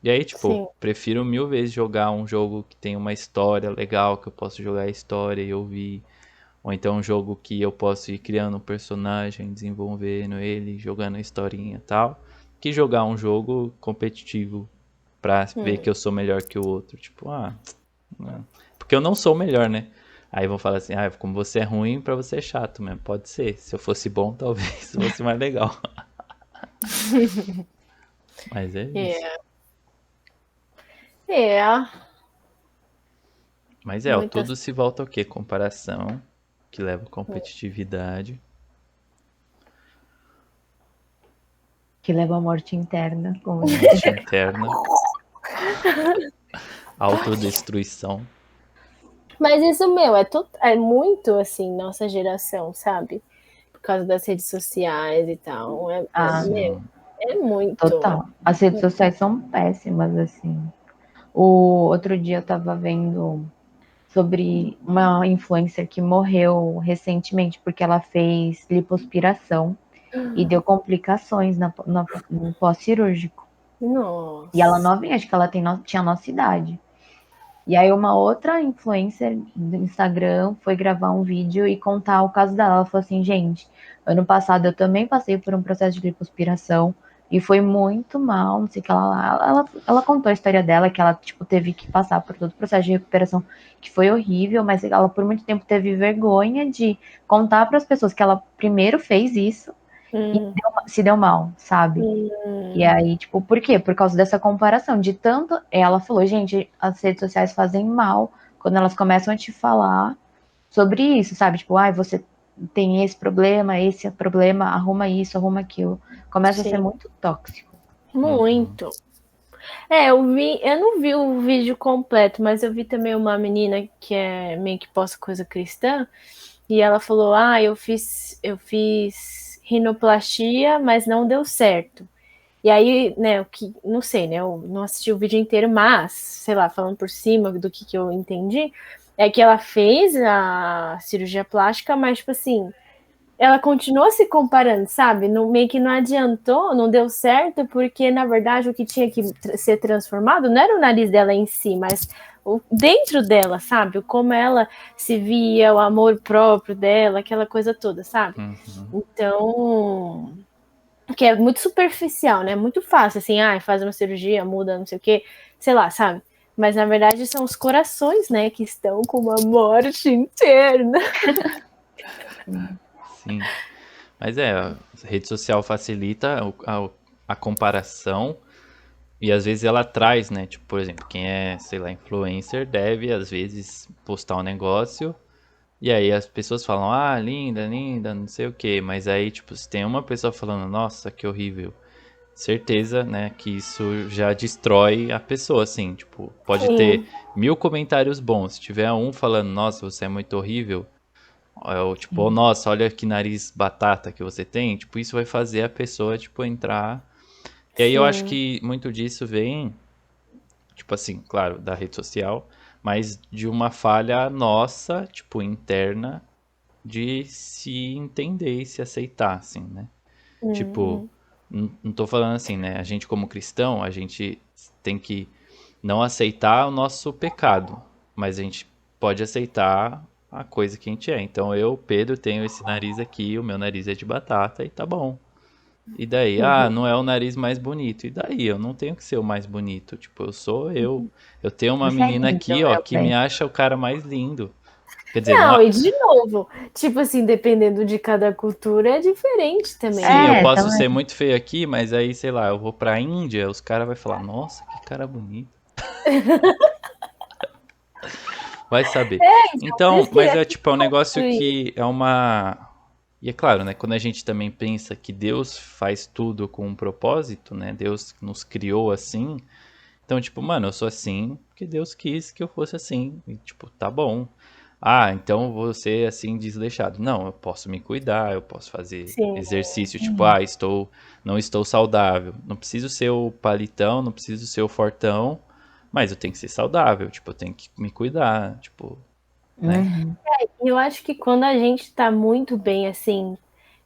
Speaker 3: E aí, tipo,
Speaker 1: Sim.
Speaker 3: prefiro 1000 vezes jogar um jogo que tem uma história legal, que eu posso jogar a história e ouvir. Ou então um jogo que eu posso ir criando um personagem, desenvolvendo ele, jogando a historinha e tal. Que jogar um jogo competitivo pra ver que eu sou melhor que o outro. Tipo, não. Porque eu não sou o melhor, né? Aí vão falar assim, como você é ruim, pra você é chato mesmo. Pode ser. Se eu fosse bom, talvez fosse mais legal. Mas é isso.
Speaker 1: É,
Speaker 3: Mas
Speaker 1: muitas.
Speaker 3: tudo se volta ao quê? Comparação, que leva a competitividade.
Speaker 2: Que leva à morte interna, como
Speaker 3: Morte interna. Autodestruição.
Speaker 1: Mas isso, meu, é muito assim, nossa geração, sabe? Por causa das redes sociais e tal.
Speaker 2: Ah,
Speaker 1: Meu,
Speaker 3: Sim.
Speaker 1: é muito.
Speaker 2: total. As redes sociais são péssimas, assim. O outro dia eu tava vendo sobre uma influencer que morreu recentemente porque ela fez lipoaspiração e deu complicações no pós-cirúrgico. E ela
Speaker 1: Nossa.
Speaker 2: novinha, acho que ela tinha a nossa idade. E aí uma outra influencer do Instagram foi gravar um vídeo e contar o caso dela. Ela falou assim, gente, ano passado eu também passei por um processo de lipoaspiração e foi muito mal, não sei o que ela contou a história dela, que ela tipo teve que passar por todo o processo de recuperação, que foi horrível, mas ela por muito tempo teve vergonha de contar para as pessoas que ela primeiro fez isso e
Speaker 1: Hum,
Speaker 2: se deu mal, sabe? E
Speaker 1: hum,
Speaker 2: aí, tipo, por quê? Por causa dessa comparação. De tanto. Ela falou, gente, as redes sociais fazem mal quando elas começam a te falar sobre isso, sabe? Tipo, você tem esse problema, arruma isso, arruma aquilo. Começa a ser
Speaker 1: sim,
Speaker 2: muito tóxico.
Speaker 3: Uhum.
Speaker 1: muito. Eu não vi o vídeo completo, mas eu vi também uma menina que é meio que posta coisa cristã, e ela falou: eu fiz rinoplastia, mas não deu certo. E aí, né, o que, não sei, né, eu não assisti o vídeo inteiro, mas, sei lá, falando por cima do que eu entendi, é que ela fez a cirurgia plástica, mas, tipo assim, ela continuou se comparando, sabe? Meio que não adiantou, não deu certo, porque, na verdade, o que tinha que ser transformado não era o nariz dela em si, mas dentro dela, sabe? Como ela se via, o amor próprio dela, aquela coisa toda, sabe?
Speaker 3: Uhum.
Speaker 1: Então, que é muito superficial, né? Muito fácil, assim, faz uma cirurgia, muda, não sei o quê, sei lá, sabe? Mas na verdade são os corações, né, que estão com uma morte interna.
Speaker 3: Sim. Mas a rede social facilita a comparação e às vezes ela traz, né? Tipo, por exemplo, quem é, sei lá, influencer deve às vezes postar um negócio e aí as pessoas falam, linda, linda, não sei o quê. Mas aí, tipo, se tem uma pessoa falando, nossa, que horrível. Certeza, né, que isso já destrói a pessoa, assim, tipo, pode ter
Speaker 1: Sim,
Speaker 3: 1000 comentários bons, se tiver um falando, nossa, você é muito horrível, ou tipo,
Speaker 2: Sim.
Speaker 3: nossa, olha que nariz batata que você tem, tipo, isso vai fazer a pessoa, tipo, entrar. E aí eu acho
Speaker 1: sim,
Speaker 3: que muito disso vem, tipo assim, claro, da rede social, mas de uma falha nossa, tipo, interna, de se entender e se aceitar, assim, né? Tipo, não tô falando assim, né? A gente como cristão, a gente tem que não aceitar o nosso pecado, mas a gente pode aceitar a coisa que a gente é. Então eu, Pedro, tenho esse nariz aqui, o meu nariz é de batata e tá bom. E daí, não é o nariz mais bonito. E daí, eu não tenho que ser o mais bonito. Tipo, eu sou eu. Eu tenho uma
Speaker 2: Você é
Speaker 3: menina
Speaker 2: lindo,
Speaker 3: aqui, ó,
Speaker 2: meu
Speaker 3: que me
Speaker 2: bem.
Speaker 3: acha o cara mais lindo. Quer dizer, não,
Speaker 1: não, e de novo, tipo assim, dependendo de cada cultura, é diferente também,
Speaker 3: sim, eu
Speaker 1: né?
Speaker 2: É,
Speaker 3: posso
Speaker 2: também.
Speaker 3: ser muito feio aqui, mas aí, sei lá, eu vou pra Índia, os caras vão falar, nossa, que cara bonito. Vai saber.
Speaker 1: Por
Speaker 3: Então,
Speaker 1: isso que
Speaker 3: mas
Speaker 1: é
Speaker 3: é tipo, é um negócio
Speaker 1: construir.
Speaker 3: que é uma. E é claro, né? Quando a gente também pensa que Deus faz tudo com um propósito, né? Deus nos criou assim. Então, tipo, mano, eu sou assim porque Deus quis que eu fosse assim. E, tipo, tá bom. Então você assim desleixado. Não, eu posso me cuidar, eu posso fazer
Speaker 1: Sim,
Speaker 3: exercício, tipo, não estou saudável. Não preciso ser o palitão, não preciso ser o fortão, mas eu tenho que ser saudável, tipo, eu tenho que me cuidar, tipo, né?
Speaker 2: Uhum.
Speaker 1: e eu acho que quando a gente tá muito bem, assim,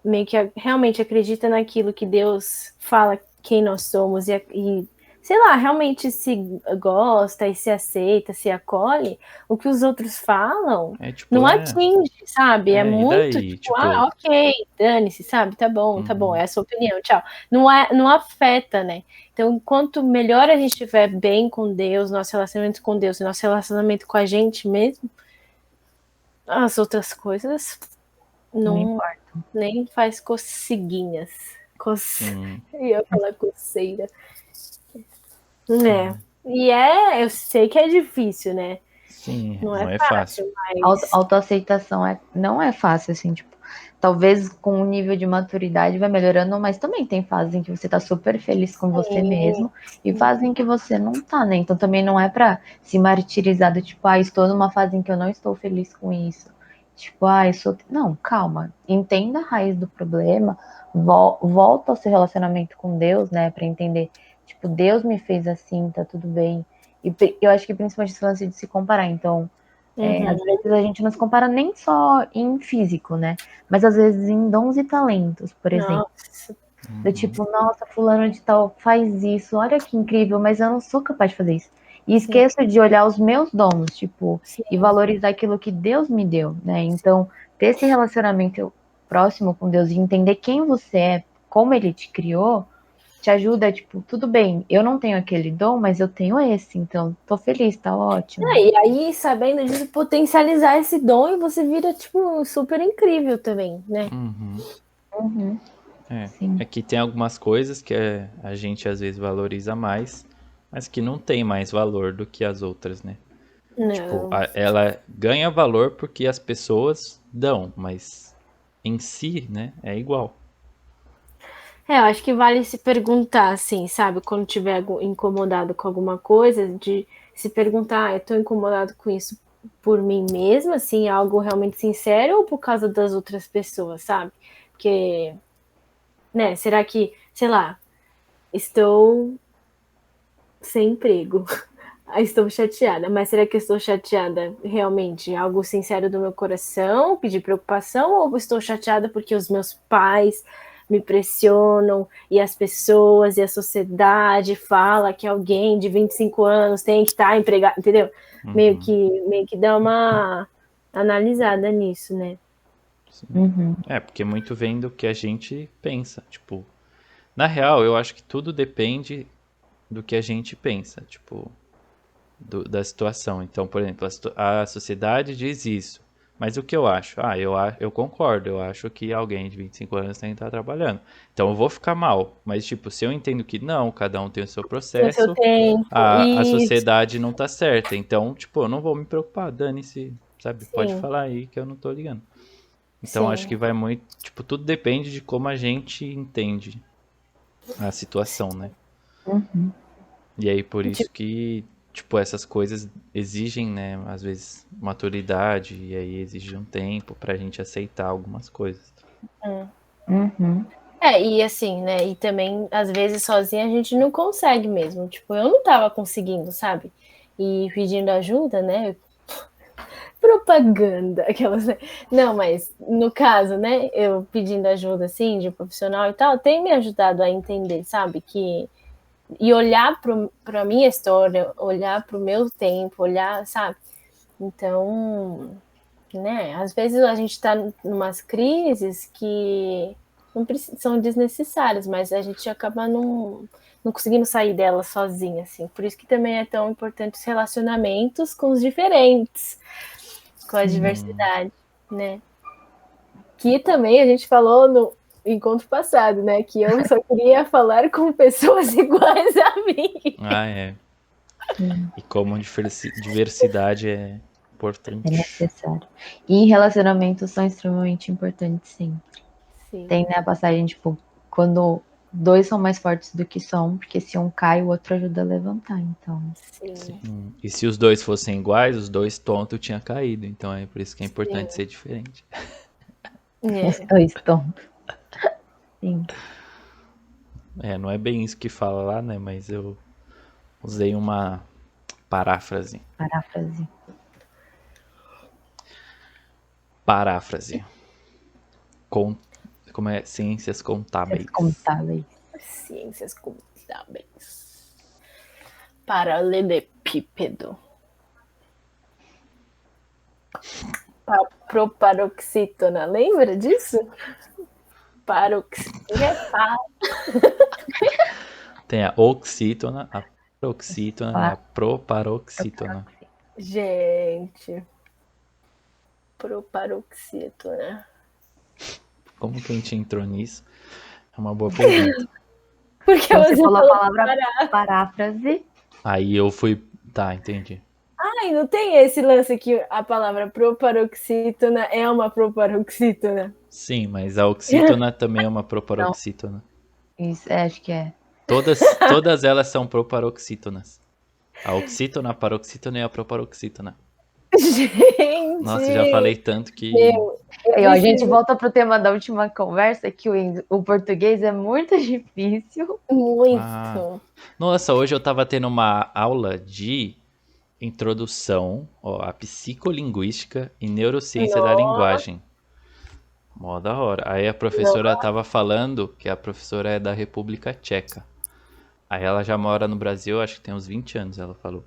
Speaker 1: meio que realmente acredita naquilo que Deus fala quem nós somos e sei lá, realmente se gosta e se aceita, se acolhe, o que os outros falam
Speaker 3: tipo,
Speaker 1: não atinge, sabe? É
Speaker 3: e
Speaker 1: muito
Speaker 3: daí?
Speaker 1: tipo, ok, dane-se, sabe? Tá bom,
Speaker 3: Uhum.
Speaker 1: é a sua opinião, tchau. Não afeta, né? Então, quanto melhor a gente estiver bem com Deus, nosso relacionamento com Deus, nosso relacionamento com a gente mesmo, as outras coisas
Speaker 2: Não
Speaker 1: não
Speaker 2: importa.
Speaker 1: nem faz coceguinhas.
Speaker 3: Sim.
Speaker 1: Eu ia falar coceira. E eu sei que é difícil, né?
Speaker 3: Sim,
Speaker 1: Não é
Speaker 3: não é fácil.
Speaker 1: fácil, mas.
Speaker 2: Autoaceitação não é fácil, assim, tipo, talvez com o nível de maturidade vai melhorando, mas também tem fases em que você tá super feliz com você mesmo e fases em que você não tá, né? Então também não é pra se martirizar do tipo, estou numa fase em que eu não estou feliz com isso. Tipo, eu sou. Não, calma. Entenda a raiz do problema, volta ao seu relacionamento com Deus, né, pra entender, tipo, Deus me fez assim, tá tudo bem. E eu acho que principalmente esse lance de se comparar, então. Às vezes a gente não se compara nem só em físico, né? Mas às vezes em dons e talentos, por exemplo.
Speaker 1: Nossa.
Speaker 2: Do tipo, nossa, fulano de tal faz isso, olha que incrível, mas eu não sou capaz de fazer isso. E esqueço de olhar os meus dons, tipo, e valorizar aquilo que Deus me deu, né? Então, ter esse relacionamento próximo com Deus e entender quem você é, como Ele te criou, te ajuda, tipo, tudo bem, eu não tenho aquele dom, mas eu tenho esse, então tô feliz, tá ótimo.
Speaker 1: E aí, sabendo disso, potencializar esse dom e você vira, tipo, super incrível também, né?
Speaker 2: Uhum. Sim.
Speaker 3: É que tem algumas coisas que a gente às vezes valoriza mais, mas que não tem mais valor do que as outras, né? Tipo,
Speaker 1: Não.
Speaker 3: ela ganha valor porque as pessoas dão, mas em si, né, é igual.
Speaker 1: Eu acho que vale se perguntar, assim, sabe? Quando tiver incomodado com alguma coisa, de se perguntar, eu tô incomodado com isso por mim mesma, assim, algo realmente sincero ou por causa das outras pessoas, sabe? Porque, né, será que, sei lá, estou sem emprego. Estou chateada, mas será que eu estou chateada realmente? Algo sincero do meu coração, pedir preocupação, ou estou chateada porque os meus pais me pressionam e as pessoas e a sociedade fala que alguém de 25 anos tem que estar empregado, entendeu? Meio que dá uma analisada nisso, né?
Speaker 2: Uhum.
Speaker 3: Porque muito vem do que a gente pensa. Tipo, na real, eu acho que tudo depende do que a gente pensa, tipo, da situação. Então, por exemplo, a sociedade diz isso. Mas o que eu acho? Eu concordo. Eu acho que alguém de 25 anos tem que estar trabalhando. Então eu vou ficar mal. Mas, tipo, se eu entendo que não, cada um tem o seu
Speaker 1: Tem o seu
Speaker 3: processo,
Speaker 1: tempo
Speaker 3: a
Speaker 1: e
Speaker 3: sociedade não tá certa. Então, tipo, eu não vou me preocupar. Dane-se, sabe? Pode
Speaker 1: sim,
Speaker 3: falar aí que eu não tô ligando. Então acho que
Speaker 1: sim.
Speaker 3: vai muito. Tipo, tudo depende de como a gente entende a situação, né?
Speaker 2: Uhum.
Speaker 3: E aí por isso
Speaker 1: Tipo,
Speaker 3: que, tipo, essas coisas exigem, né, às vezes maturidade e aí exige um tempo pra gente aceitar algumas coisas.
Speaker 2: Uhum.
Speaker 1: e assim, né? E também, às vezes, sozinha a gente não consegue mesmo. Tipo, eu não tava conseguindo, sabe? E pedindo ajuda, né? Propaganda, aquelas. Não, mas no caso, né? Eu pedindo ajuda, assim, de profissional e tal, tem me ajudado a entender, sabe? E olhar para a minha história, olhar para o meu tempo, olhar, sabe? Então, né? Às vezes a gente está em umas crises que não são desnecessárias, mas a gente acaba não conseguindo sair delas sozinha, assim. Por isso que também é tão importante os relacionamentos com os diferentes, com a diversidade, né? Que também a gente falou no encontro passado, né? Que eu só queria falar com pessoas iguais a mim.
Speaker 3: Ah, é. E como a diversidade é
Speaker 2: É
Speaker 3: importante.
Speaker 2: necessário. E relacionamentos são extremamente importantes, sim.
Speaker 1: Sim,
Speaker 2: Tem, né, a passagem, tipo, quando dois são mais fortes do que só um, porque se um cai, o outro ajuda a levantar. Então,
Speaker 1: sim,
Speaker 3: Sim. E se os dois fossem iguais, os dois tontos tinham caído. Então é por isso que é
Speaker 1: sim.
Speaker 3: importante ser diferente.
Speaker 2: os
Speaker 1: É.
Speaker 2: dois estão. Sim.
Speaker 3: Não é bem isso que fala lá, né? Mas eu usei uma paráfrase.
Speaker 2: Paráfrase.
Speaker 3: Paráfrase. Com, como é? Ciências
Speaker 2: Ciências
Speaker 3: contábeis.
Speaker 2: contábeis.
Speaker 1: Ciências contábeis. Paralelepípedo. Proparoxítona, lembra disso?
Speaker 3: Tem a oxítona, a paroxítona e a proparoxítona.
Speaker 1: Gente, proparoxítona.
Speaker 3: Como que a gente entrou nisso? É uma boa pergunta.
Speaker 1: Porque
Speaker 2: Você falou a
Speaker 1: falou
Speaker 2: palavra paráfrase.
Speaker 3: Aí eu fui... Tá, entendi.
Speaker 1: Ai, não tem esse lance que a palavra proparoxítona é uma proparoxítona?
Speaker 3: Sim, mas a oxítona também é uma proparoxítona.
Speaker 2: Isso, acho que é.
Speaker 3: Todas elas são proparoxítonas. A oxítona, a paroxítona e a proparoxítona.
Speaker 1: Gente!
Speaker 3: Nossa, já falei tanto que...
Speaker 2: Aí, ó, a gente volta pro tema da última conversa, que o português é muito difícil.
Speaker 1: Muito.
Speaker 3: Nossa, hoje eu tava tendo uma aula de introdução à psicolinguística e neurociência da linguagem. Mó da hora. Aí a professora tava falando que a professora é da República Tcheca. Aí ela já mora no Brasil, acho que tem uns 20 anos, ela falou.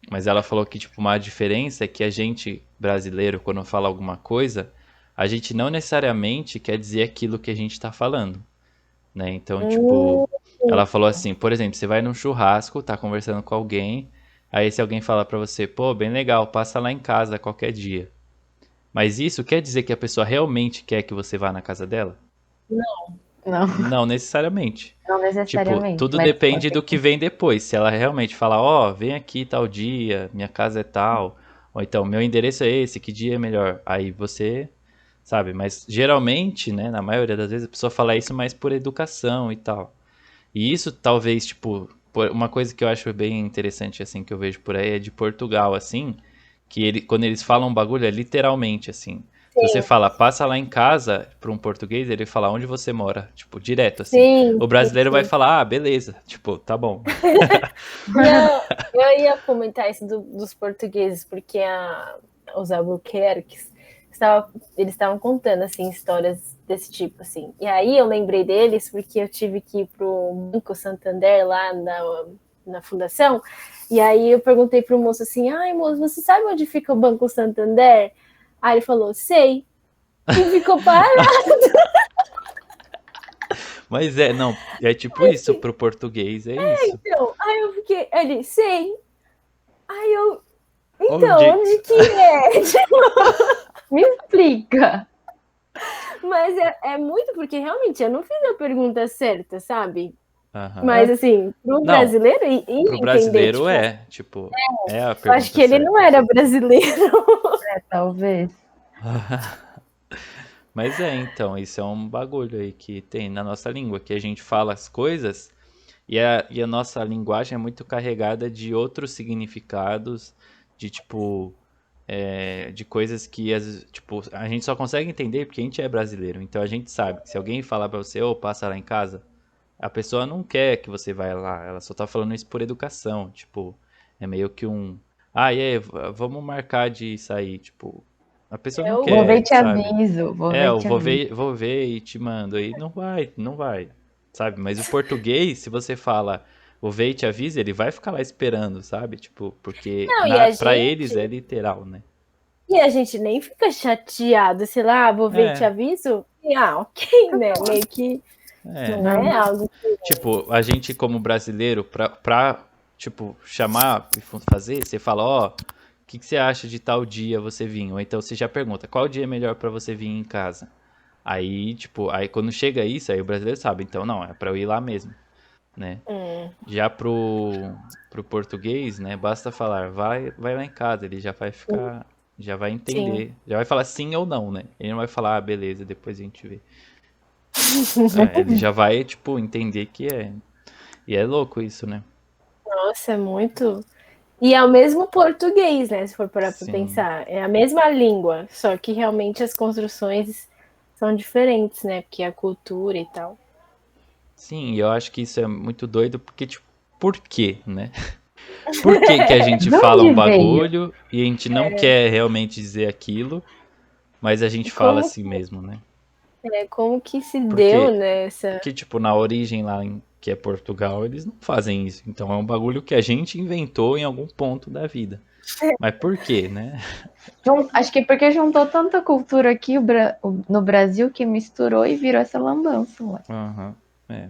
Speaker 3: Mas ela falou que, tipo, uma diferença é que a gente, brasileiro, quando fala alguma coisa, a gente não necessariamente quer dizer aquilo que a gente tá falando, né? Então, tipo, ela falou assim, por exemplo, você vai num churrasco, tá conversando com alguém, aí se alguém falar pra você, pô, bem legal, passa lá em casa qualquer dia. Mas isso quer dizer que a pessoa realmente quer que você vá na casa dela?
Speaker 2: Não,
Speaker 3: Não necessariamente.
Speaker 2: não
Speaker 3: Tipo,
Speaker 2: necessariamente.
Speaker 3: tudo
Speaker 2: mas
Speaker 3: depende
Speaker 2: pode
Speaker 3: do que vem depois. Se ela realmente falar, ó, vem aqui tal dia, minha casa é tal, ou então, meu endereço é esse, que dia é melhor? Aí você sabe, mas geralmente, né, na maioria das vezes a pessoa fala isso mais por educação e tal. E isso talvez, tipo, uma coisa que eu acho bem interessante, assim, que eu vejo por aí é de Portugal, assim, que quando eles falam um bagulho é literalmente, assim. Se você fala, passa lá em casa, para um português, ele fala onde você mora, tipo, direto, assim.
Speaker 1: Sim,
Speaker 3: O brasileiro vai
Speaker 1: sim.
Speaker 3: falar, ah, beleza, tipo, tá bom.
Speaker 1: Não, eu ia comentar isso dos portugueses, porque os albuquerques eles estavam contando assim histórias desse tipo assim. E aí eu lembrei deles porque eu tive que ir pro Banco Santander lá na fundação. E aí eu perguntei pro moço assim: "Ai, moço, você sabe onde fica o Banco Santander?" Aí ele falou: "Sei." E ficou parado.
Speaker 3: Mas não, é tipo isso pro português, é isso.
Speaker 1: Então, aí eu fiquei, ele, sei. Aí eu, então,
Speaker 3: Onde?
Speaker 1: onde que é?
Speaker 2: Me explica.
Speaker 1: Mas é muito porque realmente eu não fiz a pergunta certa, sabe?
Speaker 3: Aham.
Speaker 1: Mas assim, pro
Speaker 3: Não,
Speaker 1: brasileiro ia
Speaker 3: pro
Speaker 1: entender,
Speaker 3: brasileiro
Speaker 1: tipo,
Speaker 3: é a
Speaker 1: eu acho
Speaker 3: pergunta
Speaker 1: que ele
Speaker 3: certa.
Speaker 1: não era brasileiro.
Speaker 2: Talvez.
Speaker 3: Mas então, isso é um bagulho aí que tem na nossa língua, que a gente fala as coisas e a nossa linguagem é muito carregada de outros significados, de tipo, de coisas que tipo, a gente só consegue entender porque a gente é brasileiro. Então a gente sabe que se alguém falar pra você, ô, passa lá em casa, a pessoa não quer que você vá lá, ela só tá falando isso por educação, tipo, é meio que ah, e aí, vamos marcar de sair, tipo, a pessoa não
Speaker 1: Eu,
Speaker 2: Vou ver e
Speaker 3: quer,
Speaker 2: te
Speaker 3: sabe?
Speaker 2: aviso. Vou ver e
Speaker 3: Eu
Speaker 2: te aviso.
Speaker 3: vou ver e te mando. Aí não vai, sabe? Mas o português, se você fala vou ver e te aviso, ele vai ficar lá esperando, sabe? Tipo, porque
Speaker 1: não,
Speaker 3: pra eles é literal, né?
Speaker 1: e a gente nem fica chateado, sei lá, vou ver e te
Speaker 3: É,
Speaker 1: aviso. E, ok, né? Meio que
Speaker 3: é.
Speaker 1: não é algo que
Speaker 3: Tipo, a gente como brasileiro, tipo, chamar e fazer, você fala, ó, o que você acha de tal dia você vir? Ou então você já pergunta, qual dia é melhor pra você vir em casa? Aí, tipo, aí quando chega isso, aí o brasileiro sabe, então não, é pra eu ir lá mesmo, né? Já pro português, né, basta falar, vai lá em casa, ele já vai ficar, já vai
Speaker 1: sim.
Speaker 3: entender, já vai falar sim ou não, né? Ele não vai falar, ah, beleza, depois a gente vê. Ele já vai, tipo, entender que é. E é louco isso, né?
Speaker 1: Nossa, é muito. E é o mesmo português, né? Se for parar para
Speaker 3: Sim.
Speaker 1: pensar. É a mesma língua, só que realmente as construções são diferentes, né? Porque a cultura e tal.
Speaker 3: Sim, e eu acho que isso é muito doido porque, tipo, por quê, né? Por que que a gente
Speaker 2: De
Speaker 3: fala
Speaker 2: onde
Speaker 3: um
Speaker 2: veio?
Speaker 3: bagulho e a gente não quer realmente dizer aquilo, mas a gente fala
Speaker 1: Como,
Speaker 3: assim mesmo, né?
Speaker 1: como que se deu,
Speaker 3: Porque,
Speaker 1: né? Essa...
Speaker 3: tipo, na origem lá que é Portugal, eles não fazem isso. Então é um bagulho que a gente inventou em algum ponto da vida. Mas por quê, né?
Speaker 2: Acho que é porque juntou tanta cultura aqui no Brasil que misturou e virou essa lambança. Ué.
Speaker 3: Aham, é.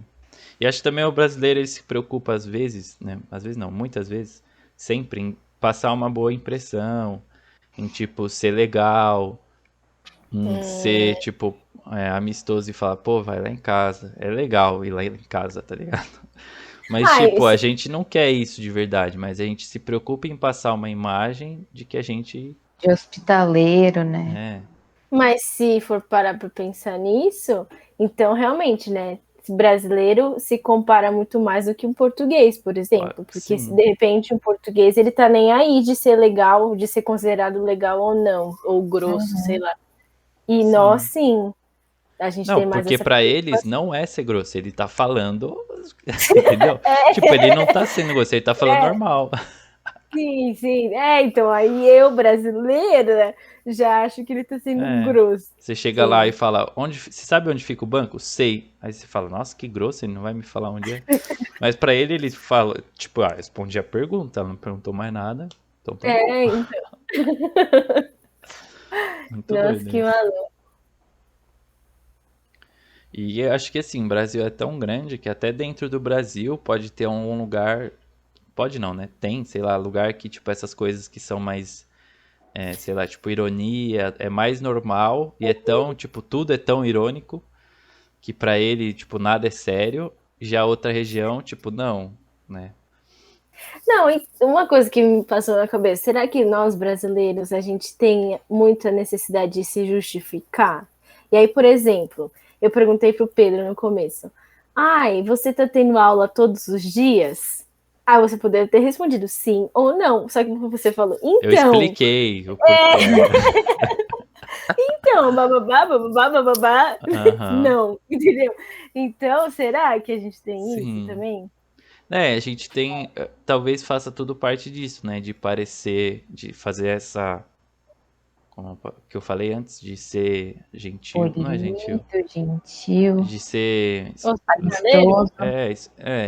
Speaker 3: E acho que também o brasileiro ele se preocupa às vezes, né? Às vezes não, muitas vezes, sempre em passar uma boa impressão, em tipo ser legal, em ser tipo amistoso e falar, pô, vai lá em casa. É legal ir lá em casa, tá ligado? Mas tipo, a gente não quer isso de verdade, mas a gente se preocupa em passar uma imagem de que a gente
Speaker 2: De hospitaleiro, né?
Speaker 1: Mas se for parar para pensar nisso, então realmente, né? Brasileiro se compara muito mais do que um português, por exemplo, porque se
Speaker 3: sim,
Speaker 1: de repente um português ele tá nem aí de ser legal, de ser considerado legal ou não, ou grosso, sei lá. E nós
Speaker 3: sim.
Speaker 1: sim, a gente
Speaker 3: Não,
Speaker 1: tem mais
Speaker 3: porque
Speaker 1: essa
Speaker 3: pra eles
Speaker 1: preocupação.
Speaker 3: não é ser grosso, ele tá falando, entendeu? Tipo, ele não tá sendo grosso, ele tá falando normal.
Speaker 1: Sim, sim. Então aí eu, brasileira, já acho que ele tá sendo
Speaker 3: É.
Speaker 1: grosso.
Speaker 3: Você chega lá e
Speaker 1: Sim.
Speaker 3: fala, você sabe onde fica o banco? Sei. Aí você fala, nossa, que grosso, ele não vai me falar onde é. Mas pra ele fala, tipo, respondi a pergunta, ela não perguntou mais nada. Então tá bom.
Speaker 1: Então,
Speaker 3: Muito
Speaker 1: nossa,
Speaker 3: doido
Speaker 1: que
Speaker 3: isso.
Speaker 1: maluco.
Speaker 3: E eu acho que assim, o Brasil é tão grande que até dentro do Brasil pode ter um lugar. Pode não, né? Tem, sei lá, lugar que, tipo, essas coisas que são mais, sei lá, tipo, ironia, é mais normal e é tão, tipo, tudo é tão irônico que pra ele, tipo, nada é sério. Já outra região, tipo, não, né?
Speaker 1: Não, e uma coisa que me passou na cabeça, será que nós brasileiros a gente tem muita necessidade de se justificar? E aí, por exemplo, eu perguntei para o Pedro no começo: ai, você tá tendo aula todos os dias? Ah, você poderia ter respondido sim ou não. Só que você falou,
Speaker 3: Eu
Speaker 1: então,
Speaker 3: expliquei o porquê.
Speaker 1: bababá, bababá, bababá.
Speaker 3: Aham,
Speaker 1: Não, entendeu? Então, será que a gente tem isso
Speaker 3: sim.
Speaker 1: também?
Speaker 3: A gente tem, talvez faça tudo parte disso, né? De parecer, de fazer essa, como que eu falei antes, de ser gentil, não é gentil,
Speaker 2: Bonito, gentil,
Speaker 3: de ser
Speaker 1: Hospitaleiro?
Speaker 2: amistoso.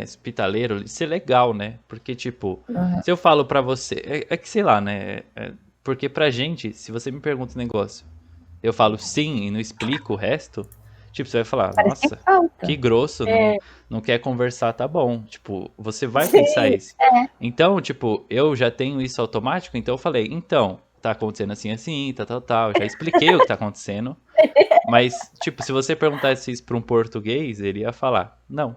Speaker 3: hospitaleiro, de ser legal, né? Porque, tipo,
Speaker 2: Uhum.
Speaker 3: se eu falo pra você, é que sei lá, né? Porque pra gente, se você me pergunta um negócio, eu falo sim e não explico o resto, tipo, você vai falar,
Speaker 2: Parece que
Speaker 3: nossa, que
Speaker 2: falta.
Speaker 3: grosso, não,
Speaker 1: É,
Speaker 3: não quer conversar, tá bom. Tipo, você vai pensar
Speaker 1: sim.
Speaker 3: isso. Então, tipo, eu já tenho isso automático, então eu falei, então, tá acontecendo assim, assim, tal, tal, tal. Já expliquei o que tá acontecendo. Mas, tipo, se você perguntasse isso pra um português, ele ia falar, não.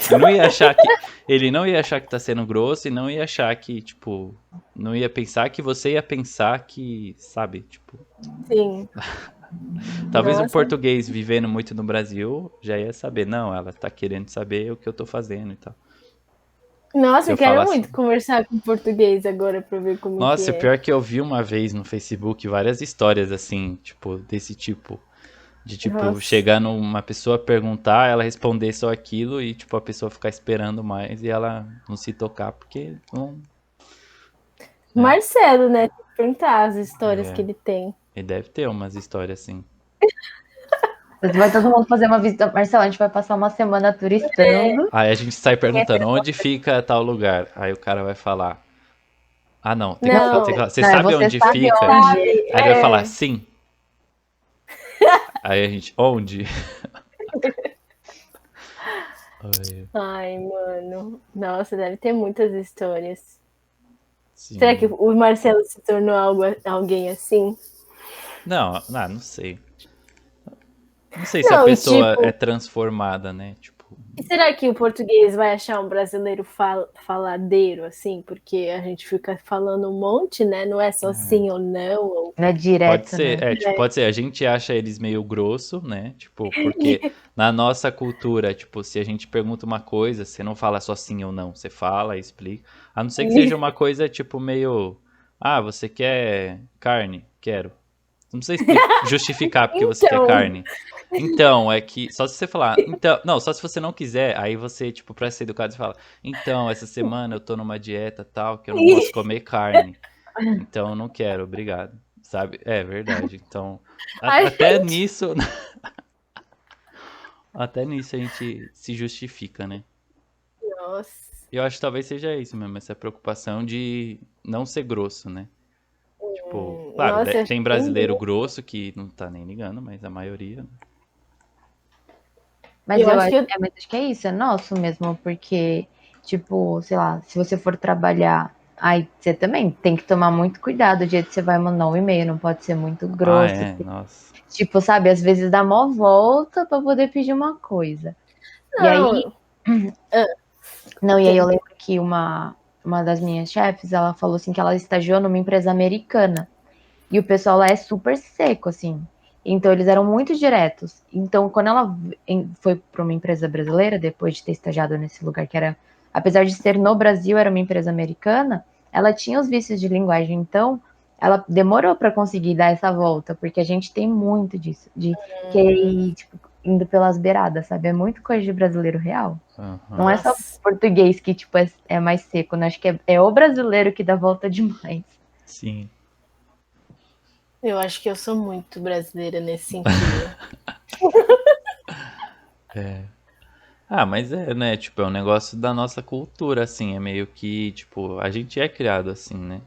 Speaker 3: Ele não ia achar que. Ele não ia achar que tá sendo grosso e não ia achar que, tipo. Não ia pensar que você ia pensar que. Sabe? Tipo.
Speaker 1: Sim.
Speaker 3: Talvez um
Speaker 1: Nossa.
Speaker 3: português vivendo muito no Brasil já ia saber. Não, ela tá querendo saber o que eu tô fazendo e tal. Se
Speaker 1: Nossa,
Speaker 3: eu
Speaker 1: eu quero
Speaker 3: falasse.
Speaker 1: muito conversar com português agora para ver como que
Speaker 3: Nossa,
Speaker 1: é.
Speaker 3: pior que eu vi uma vez no Facebook várias histórias assim, tipo, desse tipo. De, tipo,
Speaker 1: Nossa.
Speaker 3: chegar numa pessoa, perguntar, ela responder só aquilo e, tipo, a pessoa ficar esperando mais e ela não se tocar porque não, né?
Speaker 1: Marcelo, né? Tem que perguntar as histórias que
Speaker 3: É,
Speaker 1: ele tem.
Speaker 3: e deve ter umas histórias assim.
Speaker 2: Vai todo mundo fazer uma visita. Marcelo, a gente vai passar uma semana turistando.
Speaker 3: Aí a gente sai perguntando onde fica tal lugar. Aí o cara vai falar: Ah, não, tem que
Speaker 1: Não,
Speaker 3: falar, você
Speaker 2: Não,
Speaker 3: sabe
Speaker 2: você
Speaker 3: onde
Speaker 2: sabe
Speaker 3: fica?
Speaker 2: onde?
Speaker 1: sabe?
Speaker 3: Aí ele vai falar: Sim. Aí a gente: Onde? Ai,
Speaker 1: Ai, mano. Nossa, deve ter muitas histórias. Será que
Speaker 3: sim.
Speaker 1: o Marcelo se tornou alguém assim?
Speaker 3: Não, não sei. Não sei se a
Speaker 1: Não, e
Speaker 3: pessoa é
Speaker 1: tipo,
Speaker 3: transformada, né? Tipo,
Speaker 1: e será que o português vai achar um brasileiro faladeiro, assim? Porque a gente fica falando um monte, né? Não é só
Speaker 3: é.
Speaker 1: sim ou não.
Speaker 2: Não é
Speaker 3: Pode
Speaker 2: direto,
Speaker 3: ser,
Speaker 2: né?
Speaker 3: tipo, pode ser. A gente acha eles meio grosso, né? Tipo, porque na nossa cultura, tipo, se a gente pergunta uma coisa, você não fala só sim ou não, você fala e explica. A não ser que seja uma coisa, tipo, meio. Ah, você quer carne? Quero. Não precisa justificar porque você quer
Speaker 1: Então,
Speaker 3: carne. Então, é que. Só se você falar. Então. Não, só se você não quiser. Aí você, tipo, pra ser educado, você fala. Então, essa semana eu tô numa dieta tal que eu não posso comer carne. Então eu não quero, obrigado. Sabe? É verdade. Então,
Speaker 1: a
Speaker 3: até
Speaker 1: gente,
Speaker 3: nisso. Até nisso a gente se justifica, né?
Speaker 1: Nossa.
Speaker 3: Eu acho que talvez seja isso mesmo, essa preocupação de não ser grosso, né? Tipo, claro,
Speaker 1: Nossa, eu acho
Speaker 3: tem
Speaker 1: que tem
Speaker 3: brasileiro
Speaker 1: muito.
Speaker 3: grosso que não tá nem ligando, mas a maioria.
Speaker 2: Mas
Speaker 1: Eu
Speaker 2: eu
Speaker 1: acho
Speaker 2: acho,
Speaker 1: que eu.
Speaker 2: mas acho que é isso, é nosso mesmo, porque, tipo, sei lá, se você for trabalhar, aí você também tem que tomar muito cuidado do jeito que você vai mandar um e-mail, não pode ser muito
Speaker 3: Ah,
Speaker 2: grosso.
Speaker 3: é, nossa.
Speaker 2: Tipo, sabe, às vezes dá mó volta para poder pedir uma coisa. E aí,
Speaker 1: Não, ah,
Speaker 2: não, e aí eu
Speaker 1: tem.
Speaker 2: lembro que uma das minhas chefes, ela falou assim que ela estagiou numa empresa americana. E o pessoal lá é super seco, assim. Então eles eram muito diretos. Então, quando ela foi para uma empresa brasileira, depois de ter estagiado nesse lugar que era, apesar de ser no Brasil, era uma empresa americana, ela tinha os vícios de linguagem. Então, ela demorou para conseguir dar essa volta, porque a gente tem muito disso, de querer ir, tipo, indo pelas beiradas, sabe? É muito coisa de brasileiro real. Não
Speaker 3: Aham.
Speaker 2: é só
Speaker 1: Nossa,
Speaker 2: português que, tipo, é mais seco, né? Acho que é o brasileiro que dá volta demais.
Speaker 3: Sim.
Speaker 1: eu acho que eu sou muito brasileira nesse sentido.
Speaker 3: Ah, mas é, né? Tipo, é um negócio da nossa cultura, assim. É meio que, tipo, a gente é criado assim, né?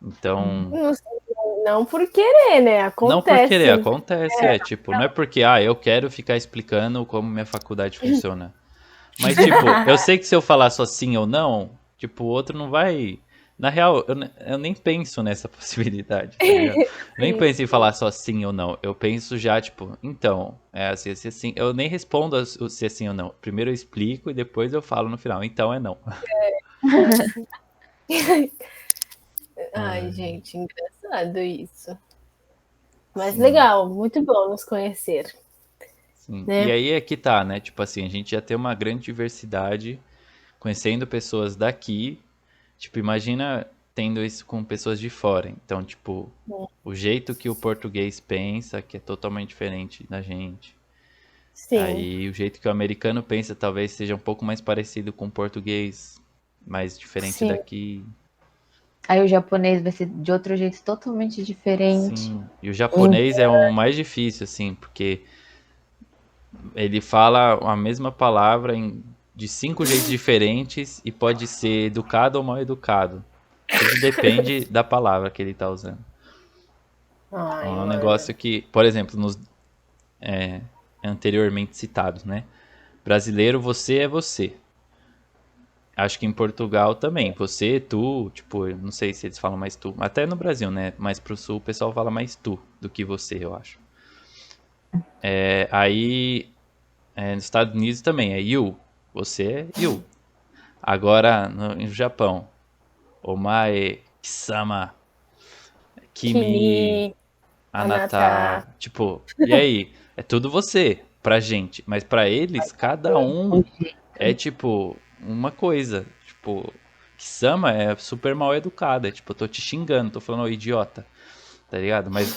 Speaker 3: Então,
Speaker 1: Não, não por querer, né?
Speaker 3: não por querer,
Speaker 1: Acontece.
Speaker 3: acontece, é, tipo, não é porque, ah, eu quero ficar explicando como minha faculdade funciona. Mas, tipo, eu sei que se eu falar só sim ou não, tipo, o outro não vai. Na real, eu nem penso nessa possibilidade, tá ligado? Eu nem
Speaker 1: Sim,
Speaker 3: penso em falar só sim ou não. Eu penso já, tipo, então, é assim, assim, assim. Eu nem respondo se é sim ou não. Primeiro eu explico e depois eu falo no final. Então é não.
Speaker 1: nossa. Ai,
Speaker 3: Ai,
Speaker 1: gente, engraçado isso. Mas
Speaker 3: sim,
Speaker 1: legal, muito bom nos conhecer,
Speaker 3: sim. E
Speaker 1: né?
Speaker 3: aí é que tá, né? Tipo assim, a gente já tem uma grande diversidade, conhecendo pessoas daqui. Tipo, imagina tendo isso com pessoas de fora. Então, tipo, o jeito que o português pensa, que é totalmente diferente da gente.
Speaker 1: Sim,
Speaker 3: Aí, o jeito que o americano pensa talvez seja um pouco mais parecido com o português, mais diferente
Speaker 1: sim.
Speaker 3: daqui.
Speaker 2: Aí o japonês vai ser de outro jeito totalmente diferente.
Speaker 3: Sim. E o japonês é o mais difícil, assim, porque ele fala a mesma palavra de 5 jeitos diferentes e pode ser educado ou mal educado. Tudo depende da palavra que ele tá usando.
Speaker 1: Ai,
Speaker 3: Então, é um
Speaker 1: mano.
Speaker 3: negócio que, por exemplo, nos anteriormente citados, né? Brasileiro, você é você. Acho que em Portugal também. Você, tu, tipo, eu não sei se eles falam mais tu. Até no Brasil, né? Mais pro sul o pessoal fala mais tu do que você, eu acho. Aí, nos Estados Unidos também é you. Você é you. Agora, no Japão, omae, kisama, kimi,
Speaker 1: Kimi, Anata.
Speaker 3: anata. Tipo, e aí? É tudo você pra gente. Mas pra eles, cada um é tipo uma coisa. Tipo, Kisama é super mal educada. É tipo, eu tô te xingando, tô falando, ô idiota. Tá ligado? Mas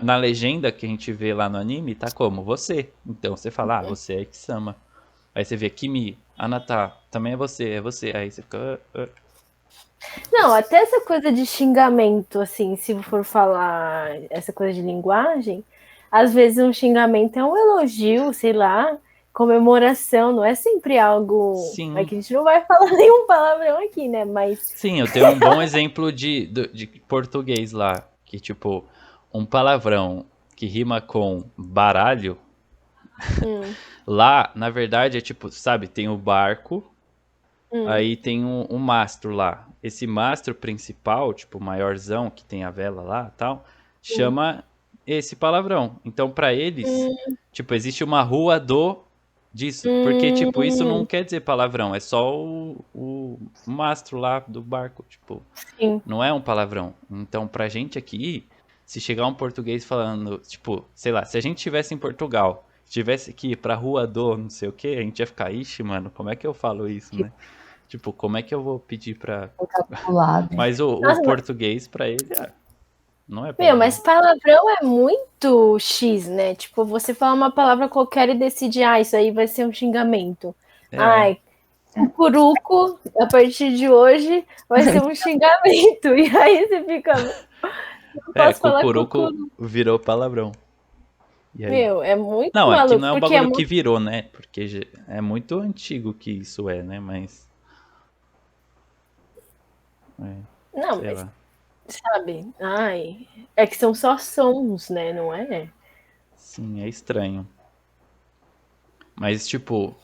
Speaker 3: na legenda que a gente vê lá no anime, tá como? Você. Então você fala, ah, você é Kisama. Aí você vê Kimi, Anata, também é você, é você. Aí você fica.
Speaker 1: Não, até essa coisa de xingamento, assim, se for falar essa coisa de linguagem, às vezes um xingamento é um elogio, sei lá, comemoração, não é sempre algo. É
Speaker 3: Sim,
Speaker 1: que a gente não vai falar nenhum palavrão aqui, né? Mas.
Speaker 3: sim, eu tenho um bom exemplo de português lá. Que tipo, um palavrão que rima com baralho.
Speaker 1: Hum,
Speaker 3: Lá, na verdade, é tipo, sabe, tem o barco.
Speaker 1: hum,
Speaker 3: Aí tem um mastro lá. Esse mastro principal, tipo, maiorzão, que tem a vela lá e tal,
Speaker 1: hum,
Speaker 3: chama esse palavrão. Então, pra eles,
Speaker 1: hum,
Speaker 3: tipo, existe uma rua do disso. Porque, tipo, isso não
Speaker 1: hum,
Speaker 3: quer dizer palavrão, é só o mastro lá do barco. Tipo,
Speaker 1: sim.
Speaker 3: não é um palavrão. Então, pra gente aqui, se chegar um português falando, tipo, sei lá, se a gente estivesse em Portugal, tivesse que ir pra rua do não sei o que, a gente ia ficar, ixi, mano, como é que eu falo isso, né? Tipo, como é que eu vou pedir pra.
Speaker 2: Lado.
Speaker 3: Mas o
Speaker 1: Nossa,
Speaker 3: português, pra ele, não é
Speaker 1: meu,
Speaker 3: palavrão.
Speaker 1: mas palavrão é muito X, né? Tipo, você fala uma palavra qualquer e decide, ah, isso aí vai ser um xingamento.
Speaker 3: É.
Speaker 1: Ai, cucuruco, a partir de hoje, vai ser um xingamento. E aí você fica, não
Speaker 3: É,
Speaker 1: posso falar
Speaker 3: cucuruco
Speaker 1: cucuruco.
Speaker 3: virou palavrão. E aí?
Speaker 1: Meu, é muito
Speaker 3: Não, aqui
Speaker 1: maluco,
Speaker 3: não é um
Speaker 1: porque é
Speaker 3: bagulho que
Speaker 1: muito.
Speaker 3: virou, né? Porque é muito antigo que isso é, né? Mas, é,
Speaker 1: Não,
Speaker 3: sei
Speaker 1: mas
Speaker 3: lá.
Speaker 1: sabe? Ai, é que são só sons, né? Não é?
Speaker 3: Sim, é estranho. Mas, tipo,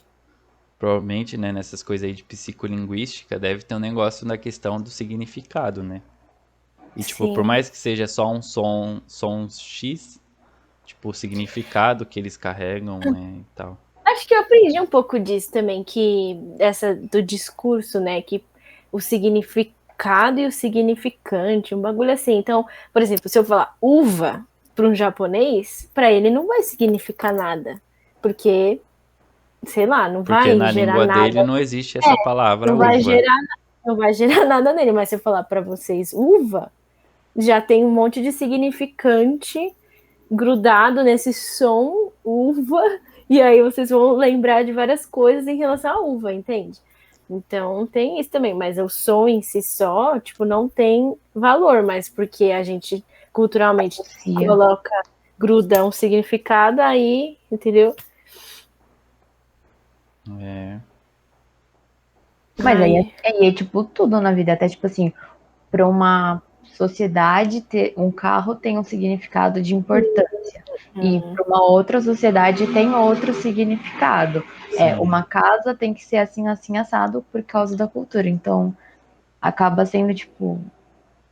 Speaker 3: provavelmente, né, nessas coisas aí de psicolinguística, deve ter um negócio na questão do significado, né? E, tipo, por
Speaker 1: Sim.
Speaker 3: mais que seja só um som X, tipo, o significado que eles carregam, né, e tal.
Speaker 1: Acho que eu aprendi um pouco disso também, que essa do discurso, né? Que o significado e o significante, um bagulho assim. Então, por exemplo, se eu falar uva para um japonês, para ele não vai significar nada, porque, sei lá, não
Speaker 3: Porque
Speaker 1: vai
Speaker 3: na
Speaker 1: gerar
Speaker 3: língua dele
Speaker 1: nada,
Speaker 3: não existe essa palavra
Speaker 1: não vai
Speaker 3: uva.
Speaker 1: gerar, não vai gerar nada nele. Mas se eu falar para vocês uva, já tem um monte de significante grudado nesse som uva, e aí vocês vão lembrar de várias coisas em relação à uva, entende? Então tem isso também, mas o som em si só, tipo, não tem valor, mas porque a gente culturalmente
Speaker 2: Associa.
Speaker 1: coloca, gruda um significado aí, entendeu?
Speaker 3: É,
Speaker 2: Mas
Speaker 1: Ai,
Speaker 2: aí é tipo tudo na vida, até tipo assim, para uma sociedade ter um carro tem um significado de importância e para uma outra sociedade tem outro significado. É,
Speaker 3: sim.
Speaker 2: uma casa tem que ser assim, assim, assado por causa da cultura. Então, acaba sendo tipo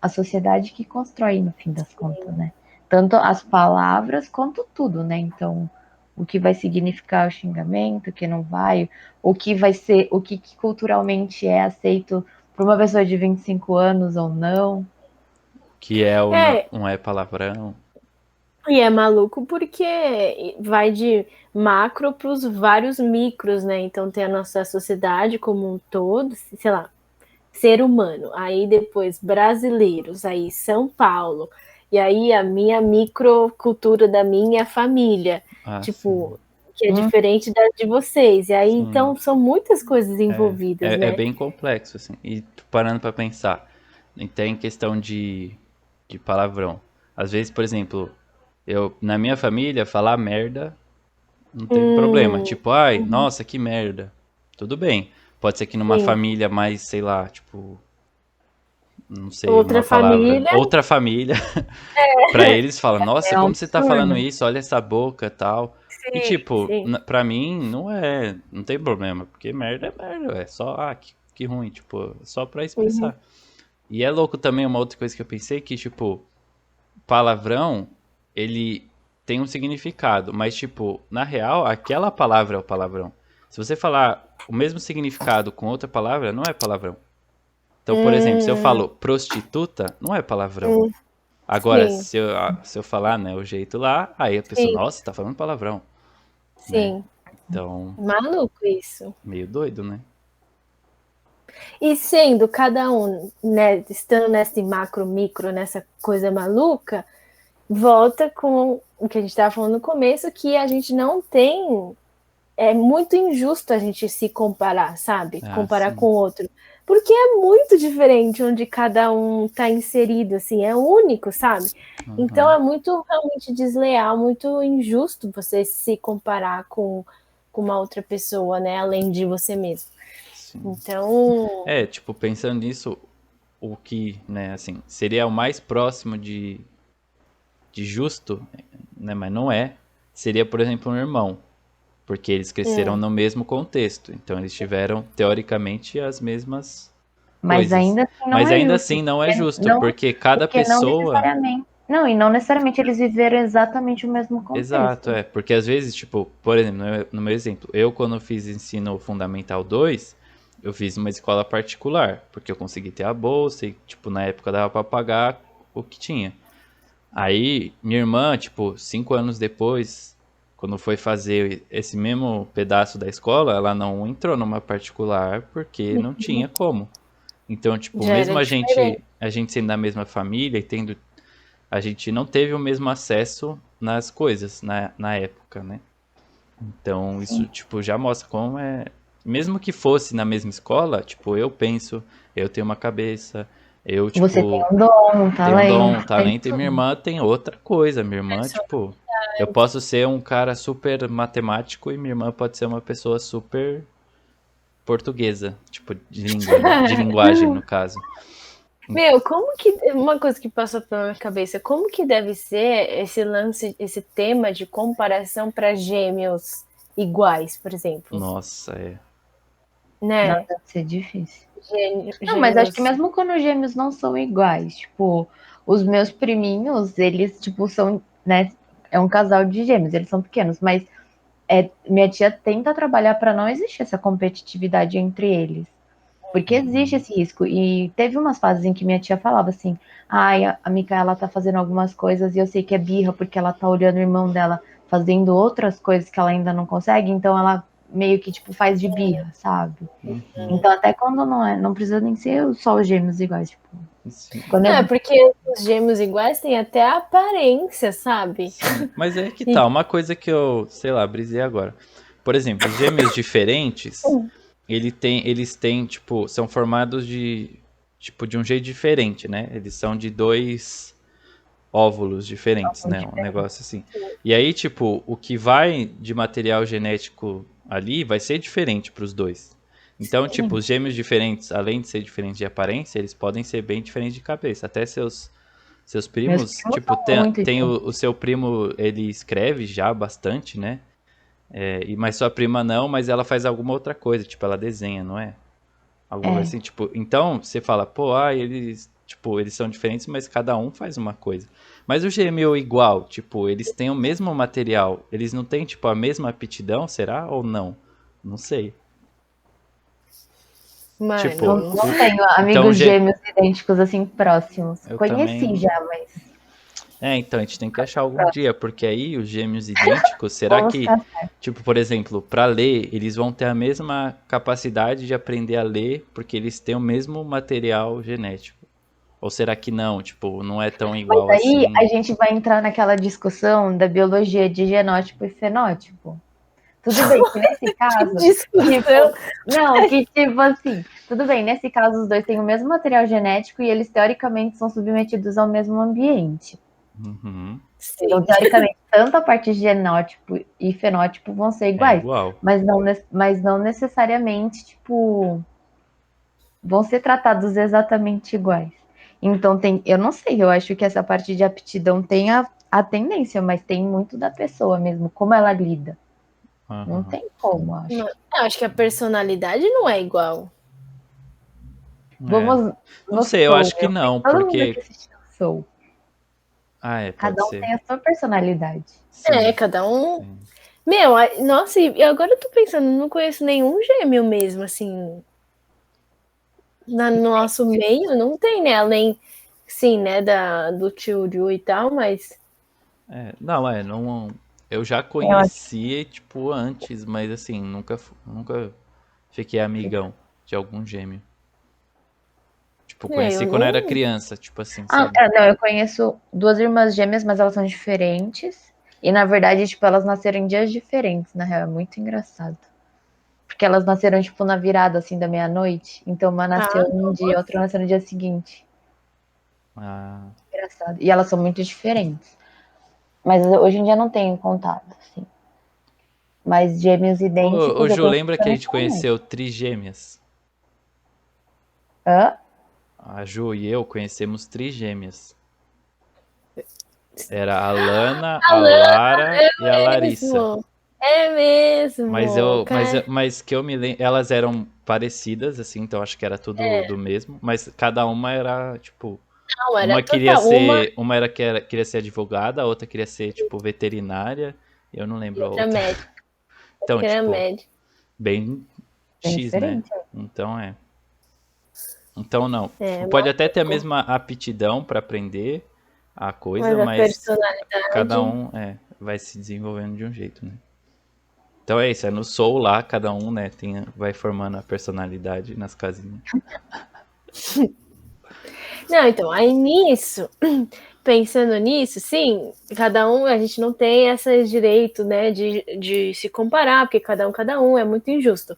Speaker 2: a sociedade que constrói no fim das contas, né? Tanto as palavras quanto tudo, né? Então, o que vai significar o xingamento, o que não vai, o que vai ser, o que culturalmente é aceito por uma pessoa de 25 anos ou não.
Speaker 3: Que é o não,
Speaker 1: é,
Speaker 3: não é palavrão.
Speaker 1: e é maluco porque vai de macro para os vários micros, né? Então tem a nossa sociedade como um todo, sei lá, ser humano, aí depois brasileiros, aí São Paulo, e aí a minha microcultura da minha família,
Speaker 3: Ah, sim.
Speaker 1: tipo, que é diferente da de vocês. E aí
Speaker 3: Sim.
Speaker 1: então são muitas coisas
Speaker 3: É,
Speaker 1: envolvidas,
Speaker 3: é
Speaker 1: né?
Speaker 3: bem complexo, assim. E parando pra pensar, tem questão de palavrão. Às vezes, por exemplo, na minha família, falar merda não tem problema.
Speaker 1: Hum,
Speaker 3: Tipo, ai, nossa, que merda. Tudo bem. Pode ser que numa
Speaker 1: sim.
Speaker 3: família mais, sei lá, tipo, não sei
Speaker 1: Outra
Speaker 3: uma palavra.
Speaker 1: família,
Speaker 3: Outra família, pra eles fala, nossa,
Speaker 2: É um
Speaker 3: como você tá falando
Speaker 2: absurdo.
Speaker 3: isso? Olha essa boca, tal. E
Speaker 1: sim,
Speaker 3: tipo,
Speaker 1: sim.
Speaker 3: pra mim não tem problema, porque merda é merda, é só, que ruim, tipo, só pra
Speaker 1: Uhum.
Speaker 3: expressar. E é louco também uma outra coisa que eu pensei que, tipo, palavrão, ele tem um significado, mas tipo, na real, aquela palavra é o palavrão. Se você falar o mesmo significado com outra palavra, não é palavrão. Então, por exemplo, se eu
Speaker 1: Hum,
Speaker 3: falo prostituta, não é palavrão.
Speaker 1: hum,
Speaker 3: Agora,
Speaker 1: sim,
Speaker 3: se eu falar, né, o jeito lá, aí a pessoa,
Speaker 1: sim,
Speaker 3: nossa, tá falando palavrão, né?
Speaker 1: sim.
Speaker 3: Então,
Speaker 1: Maluco isso.
Speaker 3: meio doido, né?
Speaker 1: E sendo cada um, né, estando nesse macro, micro, nessa coisa maluca, volta com o que a gente estava falando no começo, que a gente não tem. É muito injusto a gente se comparar, sabe?
Speaker 3: Ah,
Speaker 1: Comparar com
Speaker 3: sim.
Speaker 1: o outro. Porque é muito diferente onde cada um está inserido, assim, é único, sabe? Então
Speaker 3: Aham,
Speaker 1: é muito realmente desleal, muito injusto você se comparar com uma outra pessoa, né? Além de você mesmo.
Speaker 3: sim.
Speaker 1: Então,
Speaker 3: É, tipo, pensando nisso, o que, né, assim, seria o mais próximo de justo, né, mas não é, seria, por exemplo, um irmão, porque eles cresceram no mesmo contexto, então eles tiveram, teoricamente, as mesmas
Speaker 2: Mas
Speaker 3: coisas.
Speaker 2: ainda assim não
Speaker 3: Mas
Speaker 2: é
Speaker 3: ainda
Speaker 2: justo,
Speaker 3: assim não é justo,
Speaker 2: não,
Speaker 3: porque cada
Speaker 2: porque não
Speaker 3: pessoa.
Speaker 2: necessariamente. Não, e não necessariamente eles viveram exatamente o mesmo
Speaker 3: Exato,
Speaker 2: contexto.
Speaker 3: é, porque às vezes, tipo, por exemplo, no meu exemplo, eu quando fiz ensino fundamental 2 eu fiz uma escola particular, porque eu consegui ter a bolsa e, tipo, na época dava pra pagar o que tinha. Aí, minha irmã, tipo, 5 anos depois, quando foi fazer esse mesmo pedaço da escola, ela não entrou numa particular porque não tinha como. Então, tipo,
Speaker 1: já
Speaker 3: mesmo
Speaker 1: era diferente.
Speaker 3: a gente sendo da mesma família e tendo, a gente não teve o mesmo acesso nas coisas na época, né? Então, isso, tipo, já mostra como é. Mesmo que fosse na mesma escola, tipo, eu penso, eu tenho uma cabeça, eu,
Speaker 2: Você tem
Speaker 3: tipo,
Speaker 2: um dom, um
Speaker 3: tenho um dom,
Speaker 2: talento,
Speaker 3: um
Speaker 2: tem
Speaker 3: talento, e minha
Speaker 2: tudo.
Speaker 3: irmã tem outra coisa. Minha irmã, tipo, Eu posso ser um cara super matemático e minha irmã pode ser uma pessoa super portuguesa, tipo, de língua, né? De linguagem, no caso.
Speaker 1: Meu, como que. Uma coisa que passou pela minha cabeça, como que deve ser esse lance, esse tema de comparação para gêmeos iguais, por exemplo?
Speaker 3: Nossa, é.
Speaker 2: Não,
Speaker 1: Né?
Speaker 2: deve ser difícil. Não, mas acho que
Speaker 1: Gêmeos.
Speaker 2: mesmo quando os gêmeos não são iguais, tipo, os meus priminhos, eles, tipo, são, né, é um casal de gêmeos, eles são pequenos, mas minha tia tenta trabalhar para não existir essa competitividade entre eles. Porque existe esse risco. E teve umas fases em que minha tia falava assim: ai, a Micaela tá fazendo algumas coisas e eu sei que é birra porque ela tá olhando o irmão dela fazendo outras coisas que ela ainda não consegue, então ela meio que tipo faz de birra, sabe?
Speaker 3: Uhum,
Speaker 2: Então até quando não precisa nem ser só os gêmeos iguais, tipo,
Speaker 3: sim,
Speaker 2: quando
Speaker 1: É,
Speaker 2: é
Speaker 1: porque os gêmeos iguais têm até a aparência, sabe?
Speaker 3: sim. Mas é que
Speaker 1: E
Speaker 3: tá, uma coisa que eu, sei lá, brisei agora. Por exemplo, os gêmeos diferentes, eles têm, tipo, são formados tipo, de um jeito diferente, né? Eles são de dois óvulos diferentes, né? Um negócio assim. E aí, tipo, o que vai de material genético ali vai ser diferente para os dois. Então, tipo, os gêmeos diferentes, além de ser diferentes de aparência, eles podem ser bem diferentes de cabeça. Até seus
Speaker 2: meus
Speaker 3: primos,
Speaker 2: primos
Speaker 3: tipo,
Speaker 2: são muito
Speaker 3: tem
Speaker 2: diferentes.
Speaker 3: o seu primo, ele escreve já bastante, né? Mas sua prima não, mas ela faz alguma outra coisa, tipo, ela desenha, não é? Alguma coisa
Speaker 2: É.
Speaker 3: assim, tipo, então você fala, pô, eles, tipo, eles são diferentes, mas cada um faz uma coisa. Mas o gêmeo igual, tipo, eles têm o mesmo material, eles não têm, tipo, a mesma aptidão, será? Ou não? Não sei.
Speaker 1: mano,
Speaker 3: Tipo,
Speaker 2: Não, não tenho
Speaker 3: então
Speaker 2: amigos gêmeos idênticos assim próximos.
Speaker 3: eu
Speaker 2: Conheci
Speaker 3: também.
Speaker 2: já, mas
Speaker 3: Então, a gente tem que achar algum dia, porque aí os gêmeos idênticos, será
Speaker 2: vamos
Speaker 3: que,
Speaker 2: caçar.
Speaker 3: tipo, por exemplo, para ler, eles vão ter a mesma capacidade de aprender a ler, porque eles têm o mesmo material genético? Ou será que não? Tipo, não é tão
Speaker 2: Mas
Speaker 3: igual
Speaker 2: aí a
Speaker 3: assim?
Speaker 2: gente vai entrar naquela discussão da biologia de genótipo e fenótipo. Tudo bem que nesse
Speaker 1: que
Speaker 2: caso,
Speaker 1: discussão.
Speaker 2: tipo, não, que tipo assim, tudo bem, nesse caso os dois têm o mesmo material genético e eles teoricamente são submetidos ao mesmo ambiente.
Speaker 3: Uhum.
Speaker 1: Sim.
Speaker 2: Então, teoricamente, tanto a parte de genótipo e fenótipo vão ser
Speaker 3: É
Speaker 2: iguais,
Speaker 3: igual.
Speaker 2: mas não necessariamente, tipo, vão ser tratados exatamente iguais. Então eu não sei, eu acho que essa parte de aptidão tem a tendência, mas tem muito da pessoa mesmo, como ela lida. Não
Speaker 3: Aham.
Speaker 2: tem como, acho.
Speaker 1: Eu acho que a personalidade não é igual.
Speaker 3: É.
Speaker 2: Vamos
Speaker 3: Não
Speaker 2: no
Speaker 3: sei, eu
Speaker 2: Soul,
Speaker 3: acho que não,
Speaker 2: todo mundo que
Speaker 3: porque.
Speaker 2: assistiu Soul,
Speaker 3: Pode
Speaker 2: cada um
Speaker 3: ser.
Speaker 2: tem a sua personalidade.
Speaker 1: É,
Speaker 3: Sim,
Speaker 1: cada um.
Speaker 3: sim.
Speaker 1: Meu, nossa, e agora eu tô pensando, não conheço nenhum gêmeo mesmo, assim, no nosso meio, não tem, né? Além, sim, né, do tio Ju e tal, mas.
Speaker 3: Não, não. Eu já
Speaker 2: Eu acho
Speaker 3: conhecia, tipo, antes, mas assim, nunca fiquei amigão de algum gêmeo. Tipo,
Speaker 1: Eu
Speaker 3: conheci quando eu era
Speaker 1: nem.
Speaker 3: criança, tipo assim, sabe?
Speaker 2: Não, eu conheço duas irmãs gêmeas, mas elas são diferentes. E na verdade, tipo, elas nasceram em dias diferentes, na real, é muito engraçado. Porque elas nasceram, tipo, na virada, assim, da meia-noite. Então, uma
Speaker 1: Ah,
Speaker 2: nasceu num dia, a outra nasceu no dia seguinte.
Speaker 3: Ah,
Speaker 2: Engraçado. E elas são muito diferentes. Mas hoje em dia não tenho contato, assim. Mas gêmeos
Speaker 3: ô,
Speaker 2: idênticos eu
Speaker 3: Ju,
Speaker 2: conheci
Speaker 3: lembra que
Speaker 2: pela
Speaker 3: a gente
Speaker 2: internet.
Speaker 3: conheceu trigêmeas?
Speaker 2: Hã?
Speaker 3: A Ju e eu conhecemos trigêmeas. Era a Lana, a
Speaker 1: Alan,
Speaker 3: Lara e a
Speaker 1: é
Speaker 3: Larissa.
Speaker 1: mesmo. É
Speaker 3: Mas
Speaker 1: mesmo,
Speaker 3: eu, mas,
Speaker 1: cara.
Speaker 3: eu- mas que eu me lembro, elas eram parecidas, assim, então acho que era tudo do mesmo, mas cada uma era, tipo,
Speaker 1: Não, era
Speaker 3: uma queria
Speaker 1: total. Uma
Speaker 3: ser, uma era queria ser advogada, a outra queria ser, tipo, veterinária, eu não
Speaker 1: e
Speaker 3: lembro a
Speaker 1: outra
Speaker 3: outra.
Speaker 1: médica,
Speaker 3: Então,
Speaker 1: que era
Speaker 3: tipo,
Speaker 1: médica.
Speaker 3: bem
Speaker 2: Bem
Speaker 3: X, né?
Speaker 2: diferente.
Speaker 3: Então é. Então não.
Speaker 1: É,
Speaker 3: Tipo,
Speaker 1: mó
Speaker 3: pode até ter a
Speaker 1: louco.
Speaker 3: mesma aptidão pra aprender a coisa,
Speaker 1: Mas a
Speaker 3: mas cada
Speaker 1: personalidade.
Speaker 3: um vai se desenvolvendo de um jeito, né? Então é isso, é no Soul lá, cada um, né, vai formando a personalidade nas casinhas.
Speaker 1: Não, então, aí nisso, pensando nisso, sim, cada um, a gente não tem esse direito, né, de se comparar, porque cada um, é muito injusto.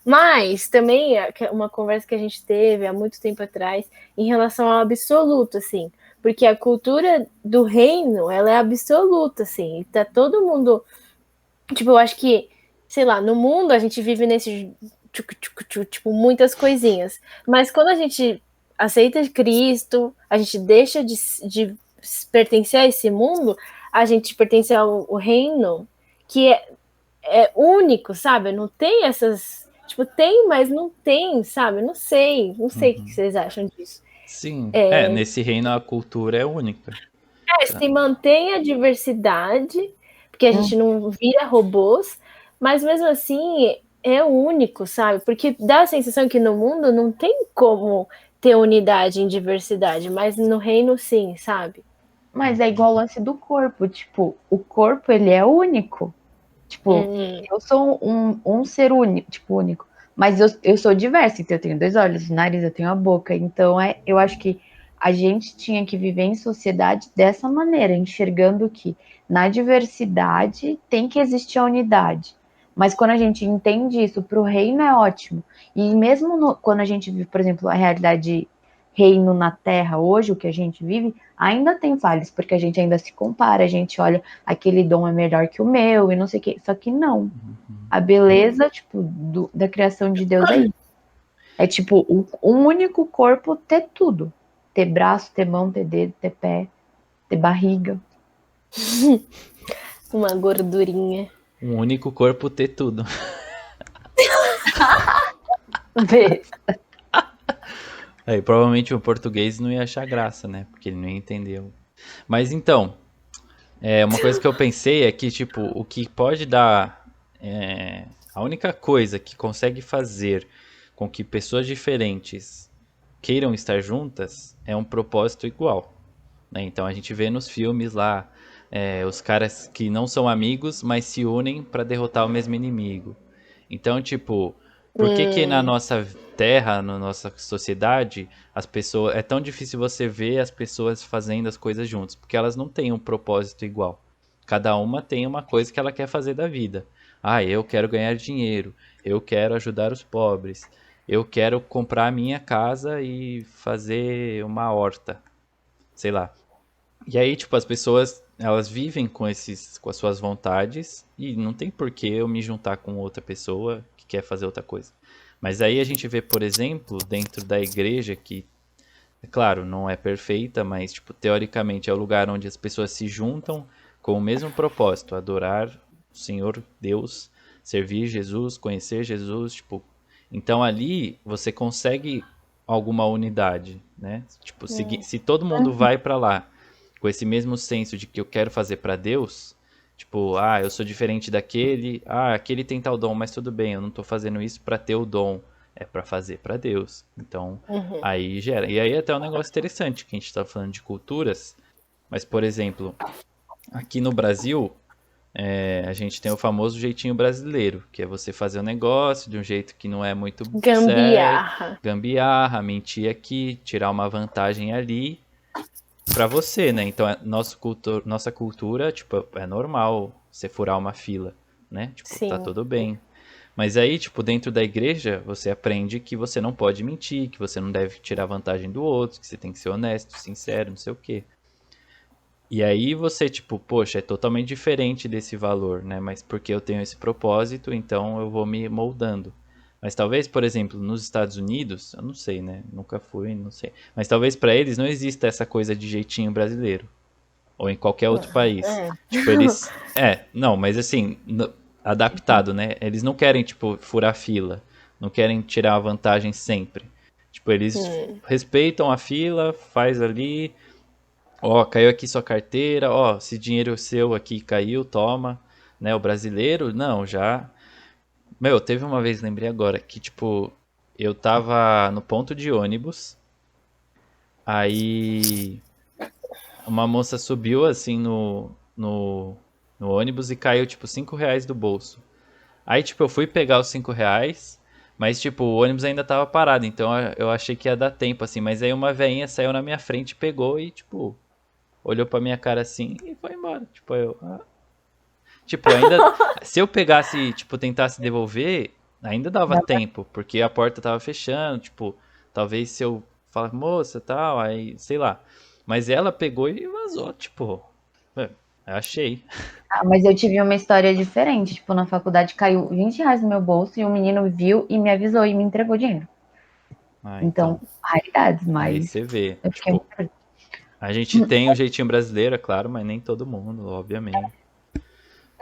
Speaker 1: Mas também uma conversa que a gente teve há muito tempo atrás em relação ao absoluto, assim, Porque a cultura do reino, ela é absoluta, assim. Tá todo mundo... Tipo, eu acho que, sei lá, no mundo a gente vive nesse... Tipo, muitas coisinhas. Mas quando a gente aceita Cristo, a gente deixa de pertencer a esse mundo, a gente pertence ao reino que é único, sabe? Não tem essas... Tipo, tem, mas não tem, sabe? Não sei o que vocês acham disso.
Speaker 3: Sim, nesse reino a cultura é única.
Speaker 1: Se mantém a diversidade, porque a
Speaker 2: Hum.
Speaker 1: gente não vira robôs, mas mesmo assim é único, sabe? Porque dá a sensação que no mundo não tem como ter unidade em diversidade, mas no reino sim, sabe?
Speaker 2: Mas é igual o lance do corpo, tipo, o corpo ele é único. Tipo, eu sou um ser único, tipo, único. Mas eu sou diversa, então eu tenho 2 olhos, nariz, eu tenho a boca. Então eu acho que a gente tinha que viver em sociedade dessa maneira, enxergando que na diversidade tem que existir a unidade. Mas quando a gente entende isso, para o reino é ótimo. E mesmo quando a gente vive, por exemplo, a realidade reino na Terra hoje, o que a gente vive, ainda tem falhas, porque a gente ainda se compara, a gente olha, aquele dom é melhor que o meu, e não sei o que. Só que não. A beleza, tipo, da criação de Deus é isso. É tipo, um único corpo ter tudo. Ter braço, ter mão, ter dedo, ter pé, ter barriga.
Speaker 1: Uma gordurinha.
Speaker 3: Um único corpo ter tudo.
Speaker 2: Vê.
Speaker 3: Aí, provavelmente o português não ia achar graça, né? Porque ele não entendeu. Mas então, uma coisa que eu pensei é que, tipo, o que pode dar. A única coisa que consegue fazer com que pessoas diferentes queiram estar juntas é um propósito igual. Né? Então a gente vê nos filmes lá os caras que não são amigos, mas se unem para derrotar o mesmo inimigo. Então, tipo, por que que na nossa terra, na nossa sociedade, as pessoas é tão difícil você ver as pessoas fazendo as coisas juntas? Porque elas não têm um propósito igual. Cada uma tem uma coisa que ela quer fazer da vida. Ah, eu quero ganhar dinheiro, eu quero ajudar os pobres, eu quero comprar a minha casa e fazer uma horta, sei lá. E aí, tipo, as pessoas, elas vivem com com as suas vontades e não tem por que eu me juntar com outra pessoa que quer fazer outra coisa. Mas aí a gente vê, por exemplo, dentro da igreja que, é claro, não é perfeita, mas, tipo, teoricamente é o lugar onde as pessoas se juntam com o mesmo propósito, adorar o Senhor Deus, servir Jesus, conhecer Jesus, tipo, então ali você consegue alguma unidade, né? Tipo, se todo mundo vai pra lá com esse mesmo senso de que eu quero fazer pra Deus, tipo, eu sou diferente daquele, aquele tem tal dom, mas tudo bem, eu não tô fazendo isso pra ter o dom, é pra fazer pra Deus. Então, aí gera. E aí é até um negócio interessante que a gente tá falando de culturas, mas por exemplo, aqui no Brasil, a gente tem o famoso jeitinho brasileiro, que é você fazer um negócio de um jeito que não é muito certo,
Speaker 1: Gambiarra.
Speaker 3: gambiarra, mentir aqui, tirar uma vantagem ali pra você, né? Então, nossa cultura, tipo, é normal você furar uma fila, né? Tipo, tá
Speaker 1: Sim.
Speaker 3: tudo bem. Mas aí, tipo, dentro da igreja, você aprende que você não pode mentir, que você não deve tirar vantagem do outro, que você tem que ser honesto, sincero, não sei o quê. E aí você, tipo, poxa, é totalmente diferente desse valor, né? Mas porque eu tenho esse propósito, então eu vou me moldando. Mas talvez, por exemplo, nos Estados Unidos, eu não sei, né? Nunca fui, não sei. Mas talvez pra eles não exista essa coisa de jeitinho brasileiro. Ou em qualquer outro país. Tipo, eles. Não, mas assim, adaptado, né? Eles não querem, tipo, furar fila. Não querem tirar a vantagem sempre. Tipo, eles respeitam a fila, faz ali. Ó, caiu aqui sua carteira, ó, esse dinheiro seu aqui caiu, toma, né? O brasileiro, não, já. Meu, teve uma vez, lembrei agora, que tipo, eu tava no ponto de ônibus, aí uma moça subiu assim no ônibus e caiu tipo R$ 5 do bolso. Aí, tipo, eu fui pegar os R$ 5, mas, tipo, o ônibus ainda tava parado, então eu achei que ia dar tempo, assim, mas aí uma veinha saiu na minha frente, pegou e, tipo, olhou pra minha cara assim e foi embora. Tipo, Tipo, ainda. Se eu pegasse, tipo, tentasse devolver, ainda dava tempo, porque a porta tava fechando, tipo, talvez se eu falar, moça, tal, aí, sei lá. Mas ela pegou e vazou, tipo, eu achei.
Speaker 2: Ah, mas eu tive uma história diferente. Tipo, na faculdade caiu R$ 20 no meu bolso e um menino viu e me avisou e me entregou dinheiro.
Speaker 3: Ah,
Speaker 2: Então,
Speaker 3: então.
Speaker 2: raridades,
Speaker 3: Aí
Speaker 2: mas
Speaker 3: você vê,
Speaker 2: eu fiquei
Speaker 3: tipo,
Speaker 2: muito.
Speaker 3: a gente tem o jeitinho brasileiro, é claro, mas nem todo mundo, obviamente.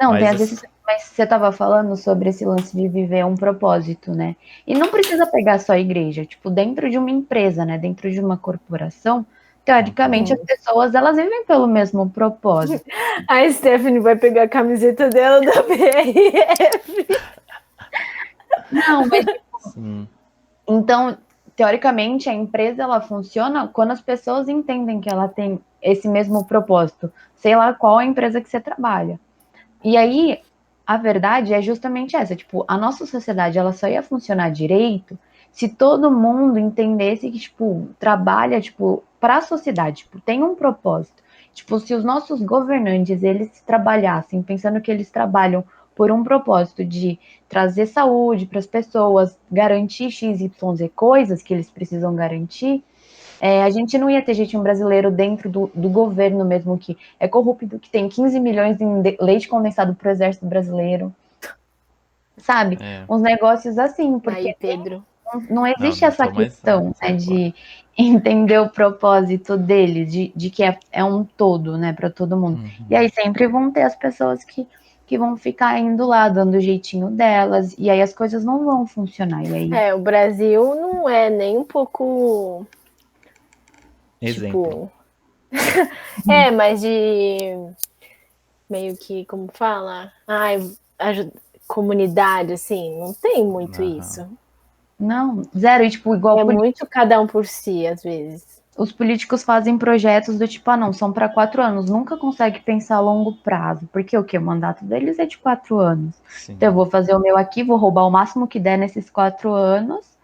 Speaker 2: Não, tem
Speaker 3: Mas
Speaker 2: às vezes, mas você estava falando sobre esse lance de viver um propósito, né? E não precisa pegar só a igreja, tipo, dentro de uma empresa, né? Dentro de uma corporação, teoricamente as pessoas elas vivem pelo mesmo propósito.
Speaker 1: A Stephanie vai pegar a camiseta dela da BRF.
Speaker 2: Não, mas
Speaker 3: sim,
Speaker 2: então, teoricamente, a empresa ela funciona quando as pessoas entendem que ela tem esse mesmo propósito, sei lá qual a empresa que você trabalha. E aí, a verdade é justamente essa, tipo, a nossa sociedade ela só ia funcionar direito se todo mundo entendesse que, tipo, trabalha, tipo, para a sociedade, tipo, tem um propósito. Tipo, se os nossos governantes, eles trabalhassem pensando que eles trabalham por um propósito de trazer saúde para as pessoas, garantir X, Y, Z coisas que eles precisam garantir, a gente não ia ter jeitinho brasileiro dentro do governo mesmo, que é corrupto, que tem 15 milhões em leite condensado para o exército brasileiro, sabe?
Speaker 3: é.
Speaker 2: Uns negócios assim,
Speaker 1: Aí,
Speaker 2: porque
Speaker 1: Pedro.
Speaker 2: não
Speaker 3: Não,
Speaker 2: existe
Speaker 3: não
Speaker 2: essa
Speaker 3: tô mais
Speaker 2: questão, né,
Speaker 3: sai fora.
Speaker 2: de entender o propósito dele, de que é um todo, né, para todo mundo. E aí sempre vão ter as pessoas que vão ficar indo lá, dando o jeitinho delas, e aí as coisas não vão funcionar. E aí,
Speaker 1: O Brasil não é nem um pouco,
Speaker 3: Exemplo.
Speaker 1: tipo... mas de meio que, como fala? Ai, comunidade, assim, não tem muito
Speaker 3: Aham.
Speaker 1: isso.
Speaker 2: não, zero, e tipo, igual
Speaker 1: É muito cada um por si, às vezes.
Speaker 2: os políticos fazem projetos do tipo, ah, não, são para 4 anos, nunca consegue pensar a longo prazo, porque o que? O mandato deles é de 4 anos. Então eu
Speaker 3: Sim,
Speaker 2: vou fazer o meu aqui, vou roubar o máximo que der nesses 4 anos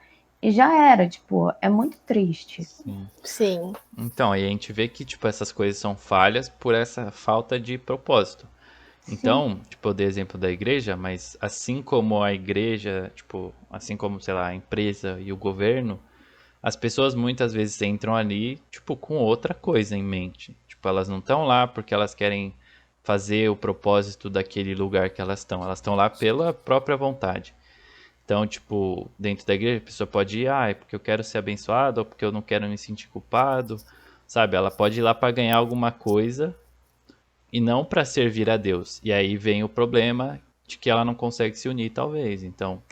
Speaker 2: e já era. Tipo, é muito triste.
Speaker 3: sim.
Speaker 1: Sim.
Speaker 3: Então, aí a gente vê que, tipo, essas coisas são falhas por essa falta de propósito.
Speaker 2: Sim.
Speaker 3: Então, tipo, eu dei exemplo da igreja, mas assim como a igreja, tipo, assim como, sei lá, a empresa e o governo, as pessoas muitas vezes entram ali, tipo, com outra coisa em mente. Tipo, elas não estão lá porque elas querem fazer o propósito daquele lugar que elas estão lá pela própria vontade. Então, tipo, dentro da igreja, a pessoa pode ir, é porque eu quero ser abençoado, ou porque eu não quero me sentir culpado, sabe? Ela pode ir lá para ganhar alguma coisa e não para servir a Deus. E aí vem o problema de que ela não consegue se unir, talvez. Então,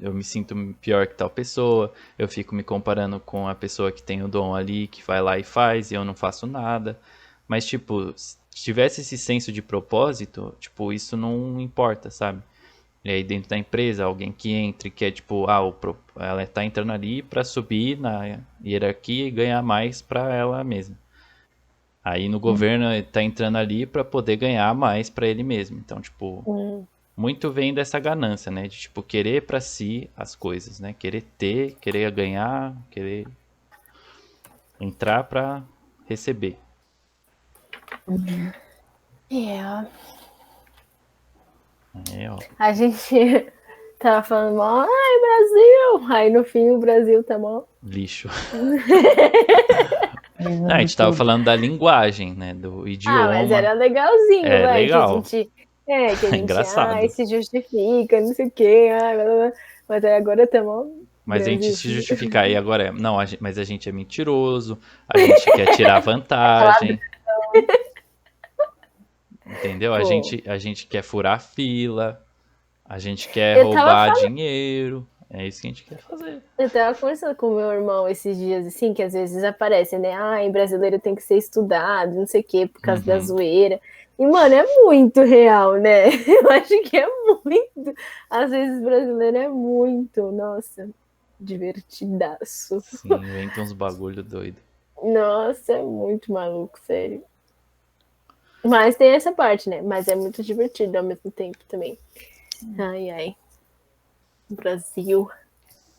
Speaker 3: eu me sinto pior que tal pessoa, eu fico me comparando com a pessoa que tem o dom ali, que vai lá e faz, e eu não faço nada. Mas, tipo, se tivesse esse senso de propósito, tipo, isso não importa, sabe? E aí dentro da empresa, alguém que entre, que é tipo, ela tá entrando ali para subir na hierarquia e ganhar mais para ela mesma. Aí no governo ele tá entrando ali para poder ganhar mais para ele mesmo. Então, tipo, muito vem dessa ganância, né, de tipo querer para si as coisas, né? Querer ter, querer ganhar, querer entrar para receber.
Speaker 1: É.
Speaker 3: É, ó,
Speaker 1: A gente tava falando mal, ai, Brasil! Aí no fim o Brasil tá mal.
Speaker 3: lixo. Não, a
Speaker 2: Resume
Speaker 3: gente tava
Speaker 2: tudo.
Speaker 3: falando da linguagem, né, do
Speaker 1: Mas
Speaker 3: idioma.
Speaker 1: era legalzinho,
Speaker 3: É
Speaker 1: vai,
Speaker 3: legal.
Speaker 1: que a
Speaker 3: É
Speaker 1: gente,
Speaker 3: engraçado.
Speaker 1: se justifica, não sei o quê, blá, blá, blá. Mas aí agora tá mal
Speaker 3: Mas a gente
Speaker 1: Brasil.
Speaker 3: se justificar. E agora é, não, mas a gente é mentiroso, a gente quer tirar
Speaker 2: Ladrão.
Speaker 3: vantagem, entendeu? A
Speaker 1: Pô,
Speaker 3: gente, a gente quer furar fila, a gente quer
Speaker 1: eu tava
Speaker 3: roubar dinheiro. É isso que a gente quer fazer.
Speaker 1: Eu tava conversando com o meu irmão esses dias, assim, que às vezes aparece, né? Ai, brasileiro tem que ser estudado, não sei o quê, por causa da
Speaker 3: Uhum.
Speaker 1: zoeira. E, mano, é muito real, né? Eu acho que é muito. Às vezes brasileiro é muito, nossa, divertidaço.
Speaker 3: Sim, inventa uns bagulho doido.
Speaker 1: Nossa, é muito maluco, sério. Mas tem essa parte, né? Mas é muito divertido ao mesmo tempo também. Ai, ai. Brasil.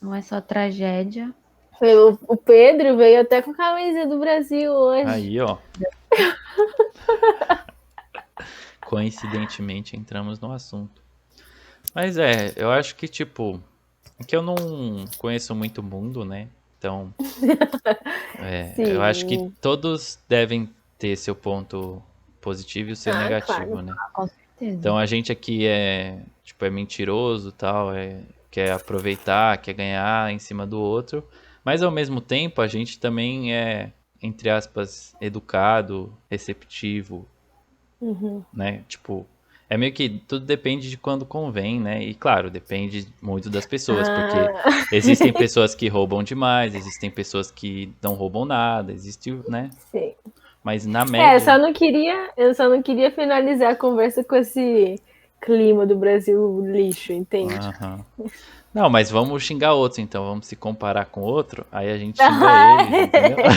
Speaker 2: Não é só tragédia.
Speaker 1: O Pedro veio até com a camisa do Brasil hoje.
Speaker 3: Aí, ó. Coincidentemente entramos no assunto. Mas eu acho que, tipo, que eu não conheço muito o mundo, né? Então, eu acho que
Speaker 1: Sim.
Speaker 3: todos devem ter seu ponto positivo e o seu negativo,
Speaker 1: Claro.
Speaker 3: né?
Speaker 2: Com certeza.
Speaker 3: Então a gente aqui tipo, é mentiroso, tal, quer aproveitar, quer ganhar em cima do outro, mas ao mesmo tempo a gente também é, entre aspas, educado, receptivo,
Speaker 1: Uhum.
Speaker 3: né? Tipo, é meio que tudo depende de quando convém, né? E claro, depende muito das pessoas, porque
Speaker 1: Ah,
Speaker 3: existem pessoas que roubam demais, existem pessoas que não roubam nada, existe, né?
Speaker 1: sim.
Speaker 3: Mas na
Speaker 1: Eu
Speaker 3: média,
Speaker 1: só não queria finalizar a conversa com esse clima do Brasil lixo, entende?
Speaker 3: aham. Não, mas vamos xingar outro, então. Vamos se comparar com outro, aí a gente xinga eles, entendeu?
Speaker 1: Ai,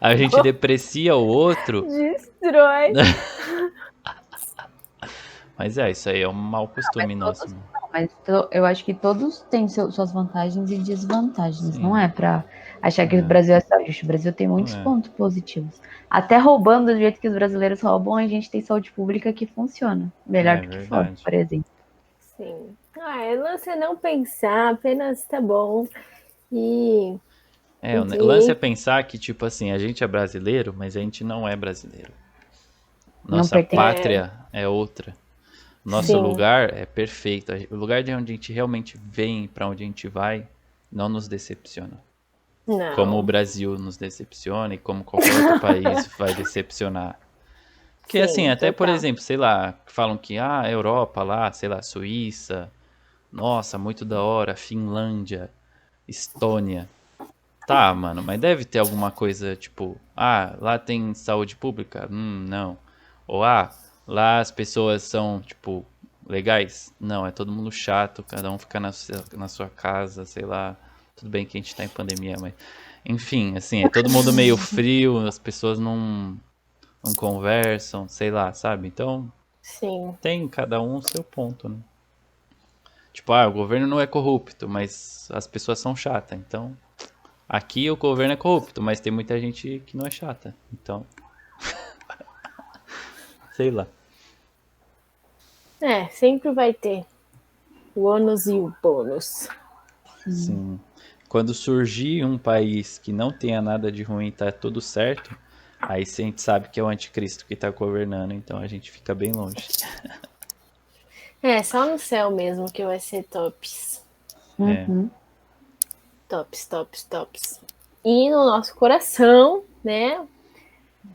Speaker 3: Aí a gente deprecia o outro.
Speaker 1: destrói.
Speaker 3: Mas isso aí é um mau
Speaker 2: Mas
Speaker 3: costume nosso,
Speaker 2: todos,
Speaker 3: mano.
Speaker 2: não, mas eu acho que todos têm suas vantagens e desvantagens. Não
Speaker 3: Sim.
Speaker 2: é pra achar que o
Speaker 3: É,
Speaker 2: Brasil é só lixo. O Brasil tem
Speaker 3: não
Speaker 2: muitos
Speaker 3: é.
Speaker 2: pontos positivos. Até roubando do jeito que os brasileiros roubam, a gente tem saúde pública que funciona. Melhor
Speaker 3: É
Speaker 2: do que fora,
Speaker 3: verdade.
Speaker 2: por exemplo.
Speaker 1: Sim. É lance é não pensar, apenas tá bom. E,
Speaker 3: O lance é
Speaker 1: e
Speaker 3: pensar que, tipo assim, a gente é brasileiro, mas a gente não é brasileiro.
Speaker 2: Não
Speaker 3: Nossa
Speaker 2: pertence.
Speaker 3: pátria é outra. Nosso
Speaker 1: sim,
Speaker 3: lugar é perfeito. O lugar de onde a gente realmente vem, pra onde a gente vai, não nos decepciona. Como o
Speaker 1: não.
Speaker 3: Brasil nos decepciona e como qualquer outro país vai decepcionar. Porque assim,
Speaker 1: Sim,
Speaker 3: até por
Speaker 1: total.
Speaker 3: exemplo, sei lá, falam que a Europa lá, sei lá, Suíça, nossa, muito da hora, Finlândia, Estônia. Tá, mano, mas deve ter alguma coisa tipo, lá tem saúde pública? Não. Ou lá as pessoas são, tipo, legais? Não, é todo mundo chato, cada um fica na sua casa, sei lá. Tudo bem que a gente tá em pandemia, mas. Enfim, assim, é todo mundo meio frio, as pessoas não conversam, sei lá, sabe? Então,
Speaker 1: Sim.
Speaker 3: tem cada um o seu ponto, né? Tipo, o governo não é corrupto, mas as pessoas são chatas, então. Aqui o governo é corrupto, mas tem muita gente que não é chata. Então, sei lá.
Speaker 1: Sempre vai ter o ônus e o bônus.
Speaker 2: Sim.
Speaker 3: Sim. Quando surgir um país que não tenha nada de ruim e tá tudo certo, aí a gente sabe que é o anticristo que tá governando, então a gente fica bem longe.
Speaker 1: Só no céu mesmo que vai ser tops.
Speaker 3: É,
Speaker 2: Uhum.
Speaker 1: Tops, tops, tops. E no nosso coração, né?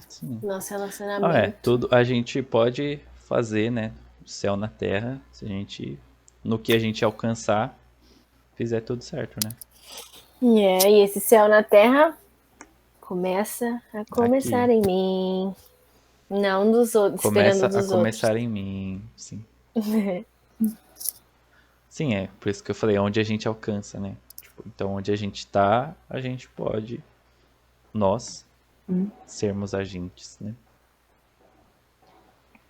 Speaker 3: sim.
Speaker 1: Nosso relacionamento.
Speaker 3: Tudo a gente pode fazer, né? O céu na terra, se a gente, no que a gente alcançar, fizer tudo certo, né?
Speaker 1: E esse céu na terra começa a
Speaker 3: Aqui.
Speaker 1: começar em mim. Não dos outros,
Speaker 3: Começa
Speaker 1: esperando
Speaker 3: a
Speaker 1: dos outros.
Speaker 3: começar em mim, sim. Sim, por isso que eu falei, onde a gente alcança, né? Tipo, então, onde a gente tá, a gente pode, nós, sermos agentes, né?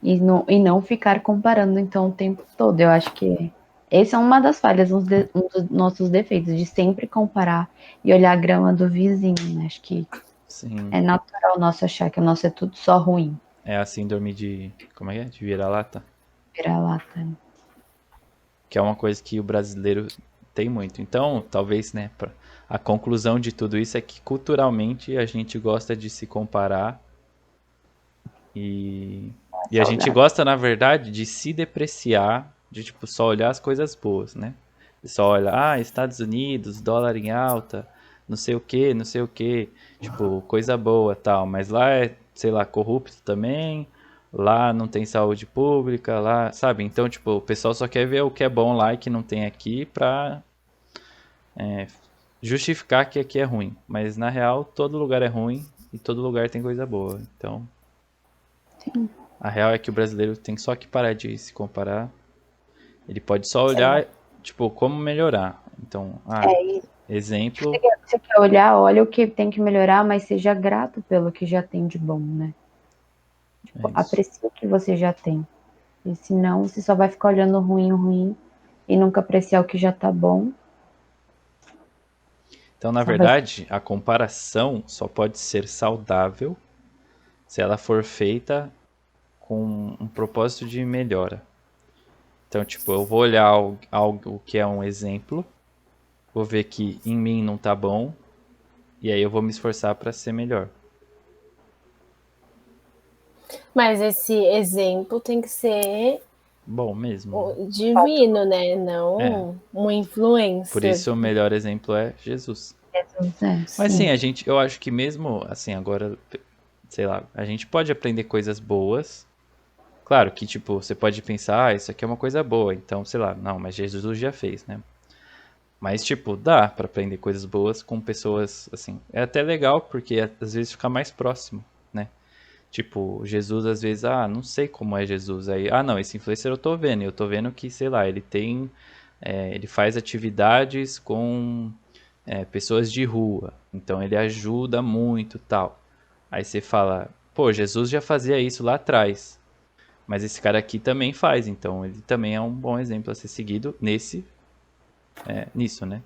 Speaker 2: E não ficar comparando, então, o tempo todo. Eu acho que essa é uma das falhas, um dos nossos defeitos, de sempre comparar e olhar a grama do vizinho, né? Acho que
Speaker 3: Sim,
Speaker 2: é natural nosso achar que o nosso é tudo só ruim.
Speaker 3: é a síndrome como é que é? De vira-lata,
Speaker 2: Virar lata. Né?
Speaker 3: que é uma coisa que o brasileiro tem muito. Então, talvez, né, a conclusão de tudo isso é que culturalmente a gente gosta de se comparar e, e a gente
Speaker 2: Saudável.
Speaker 3: gosta, na verdade, de se depreciar, de tipo só olhar as coisas boas, né? Só olha, Estados Unidos, dólar em alta, não sei o que, não sei o que, tipo, coisa boa, tal, mas lá é, sei lá, corrupto também, lá não tem saúde pública, lá, sabe? Então, tipo, o pessoal só quer ver o que é bom lá e que não tem aqui pra justificar que aqui é ruim, mas na real todo lugar é ruim e todo lugar tem coisa boa, então a real é que o brasileiro tem só que parar de se comparar. Ele pode só olhar, tipo, como melhorar. Então, exemplo,
Speaker 2: Você quer olhar, olha o que tem que melhorar, mas seja grato pelo que já tem de bom, né?
Speaker 3: é isso.
Speaker 2: Aprecie o que você já tem. E senão, você só vai ficar olhando ruim, ruim e nunca apreciar o que já tá bom.
Speaker 3: Então, na
Speaker 2: Só vai ser
Speaker 3: verdade, a comparação só pode ser saudável se ela for feita com um propósito de melhora. Então, tipo, eu vou olhar algo que é um exemplo, vou ver que em mim não tá bom, E aí eu vou me esforçar para ser melhor.
Speaker 1: Mas esse exemplo tem que ser
Speaker 3: Bom mesmo.
Speaker 1: divino, né?
Speaker 3: É.
Speaker 1: Não uma
Speaker 3: Por
Speaker 1: influência.
Speaker 3: isso o melhor exemplo é Jesus.
Speaker 2: Jesus,
Speaker 3: Mas sim,
Speaker 2: sim.
Speaker 3: eu acho que mesmo assim, agora, sei lá, a gente pode aprender coisas boas. Claro que, tipo, você pode pensar, isso aqui é uma coisa boa, então, sei lá, não, mas Jesus já fez, né? Mas, tipo, dá pra aprender coisas boas com pessoas, assim. É até legal, porque às vezes fica mais próximo, né? Tipo, Jesus, às vezes, não sei como é Jesus. Aí, não, esse influencer eu tô vendo. Eu tô vendo que, sei lá, ele tem. Ele faz atividades com pessoas de rua. Então ele ajuda muito tal. Aí você fala, pô, Jesus já fazia isso lá atrás. Mas esse cara aqui também faz, então ele também é um bom exemplo a ser seguido nisso, né?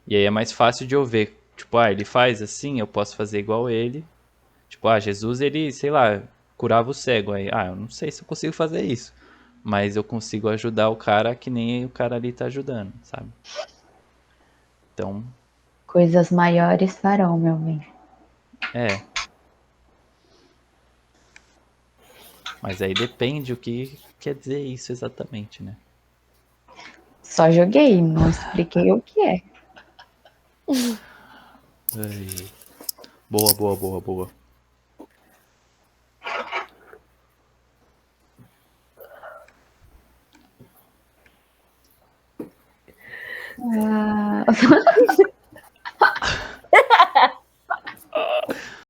Speaker 3: E aí é mais fácil de eu ver, tipo, ele faz assim, eu posso fazer igual ele. Tipo, Jesus, ele, sei lá, curava o cego. Aí, eu não sei se eu consigo fazer isso. Mas eu consigo ajudar o cara que nem o cara ali tá ajudando, sabe? Então,
Speaker 2: Coisas maiores farão, meu bem.
Speaker 3: é. Mas aí depende o que quer dizer isso exatamente, né?
Speaker 2: Só joguei, não expliquei o que é.
Speaker 3: Ai. Boa, boa, boa, boa.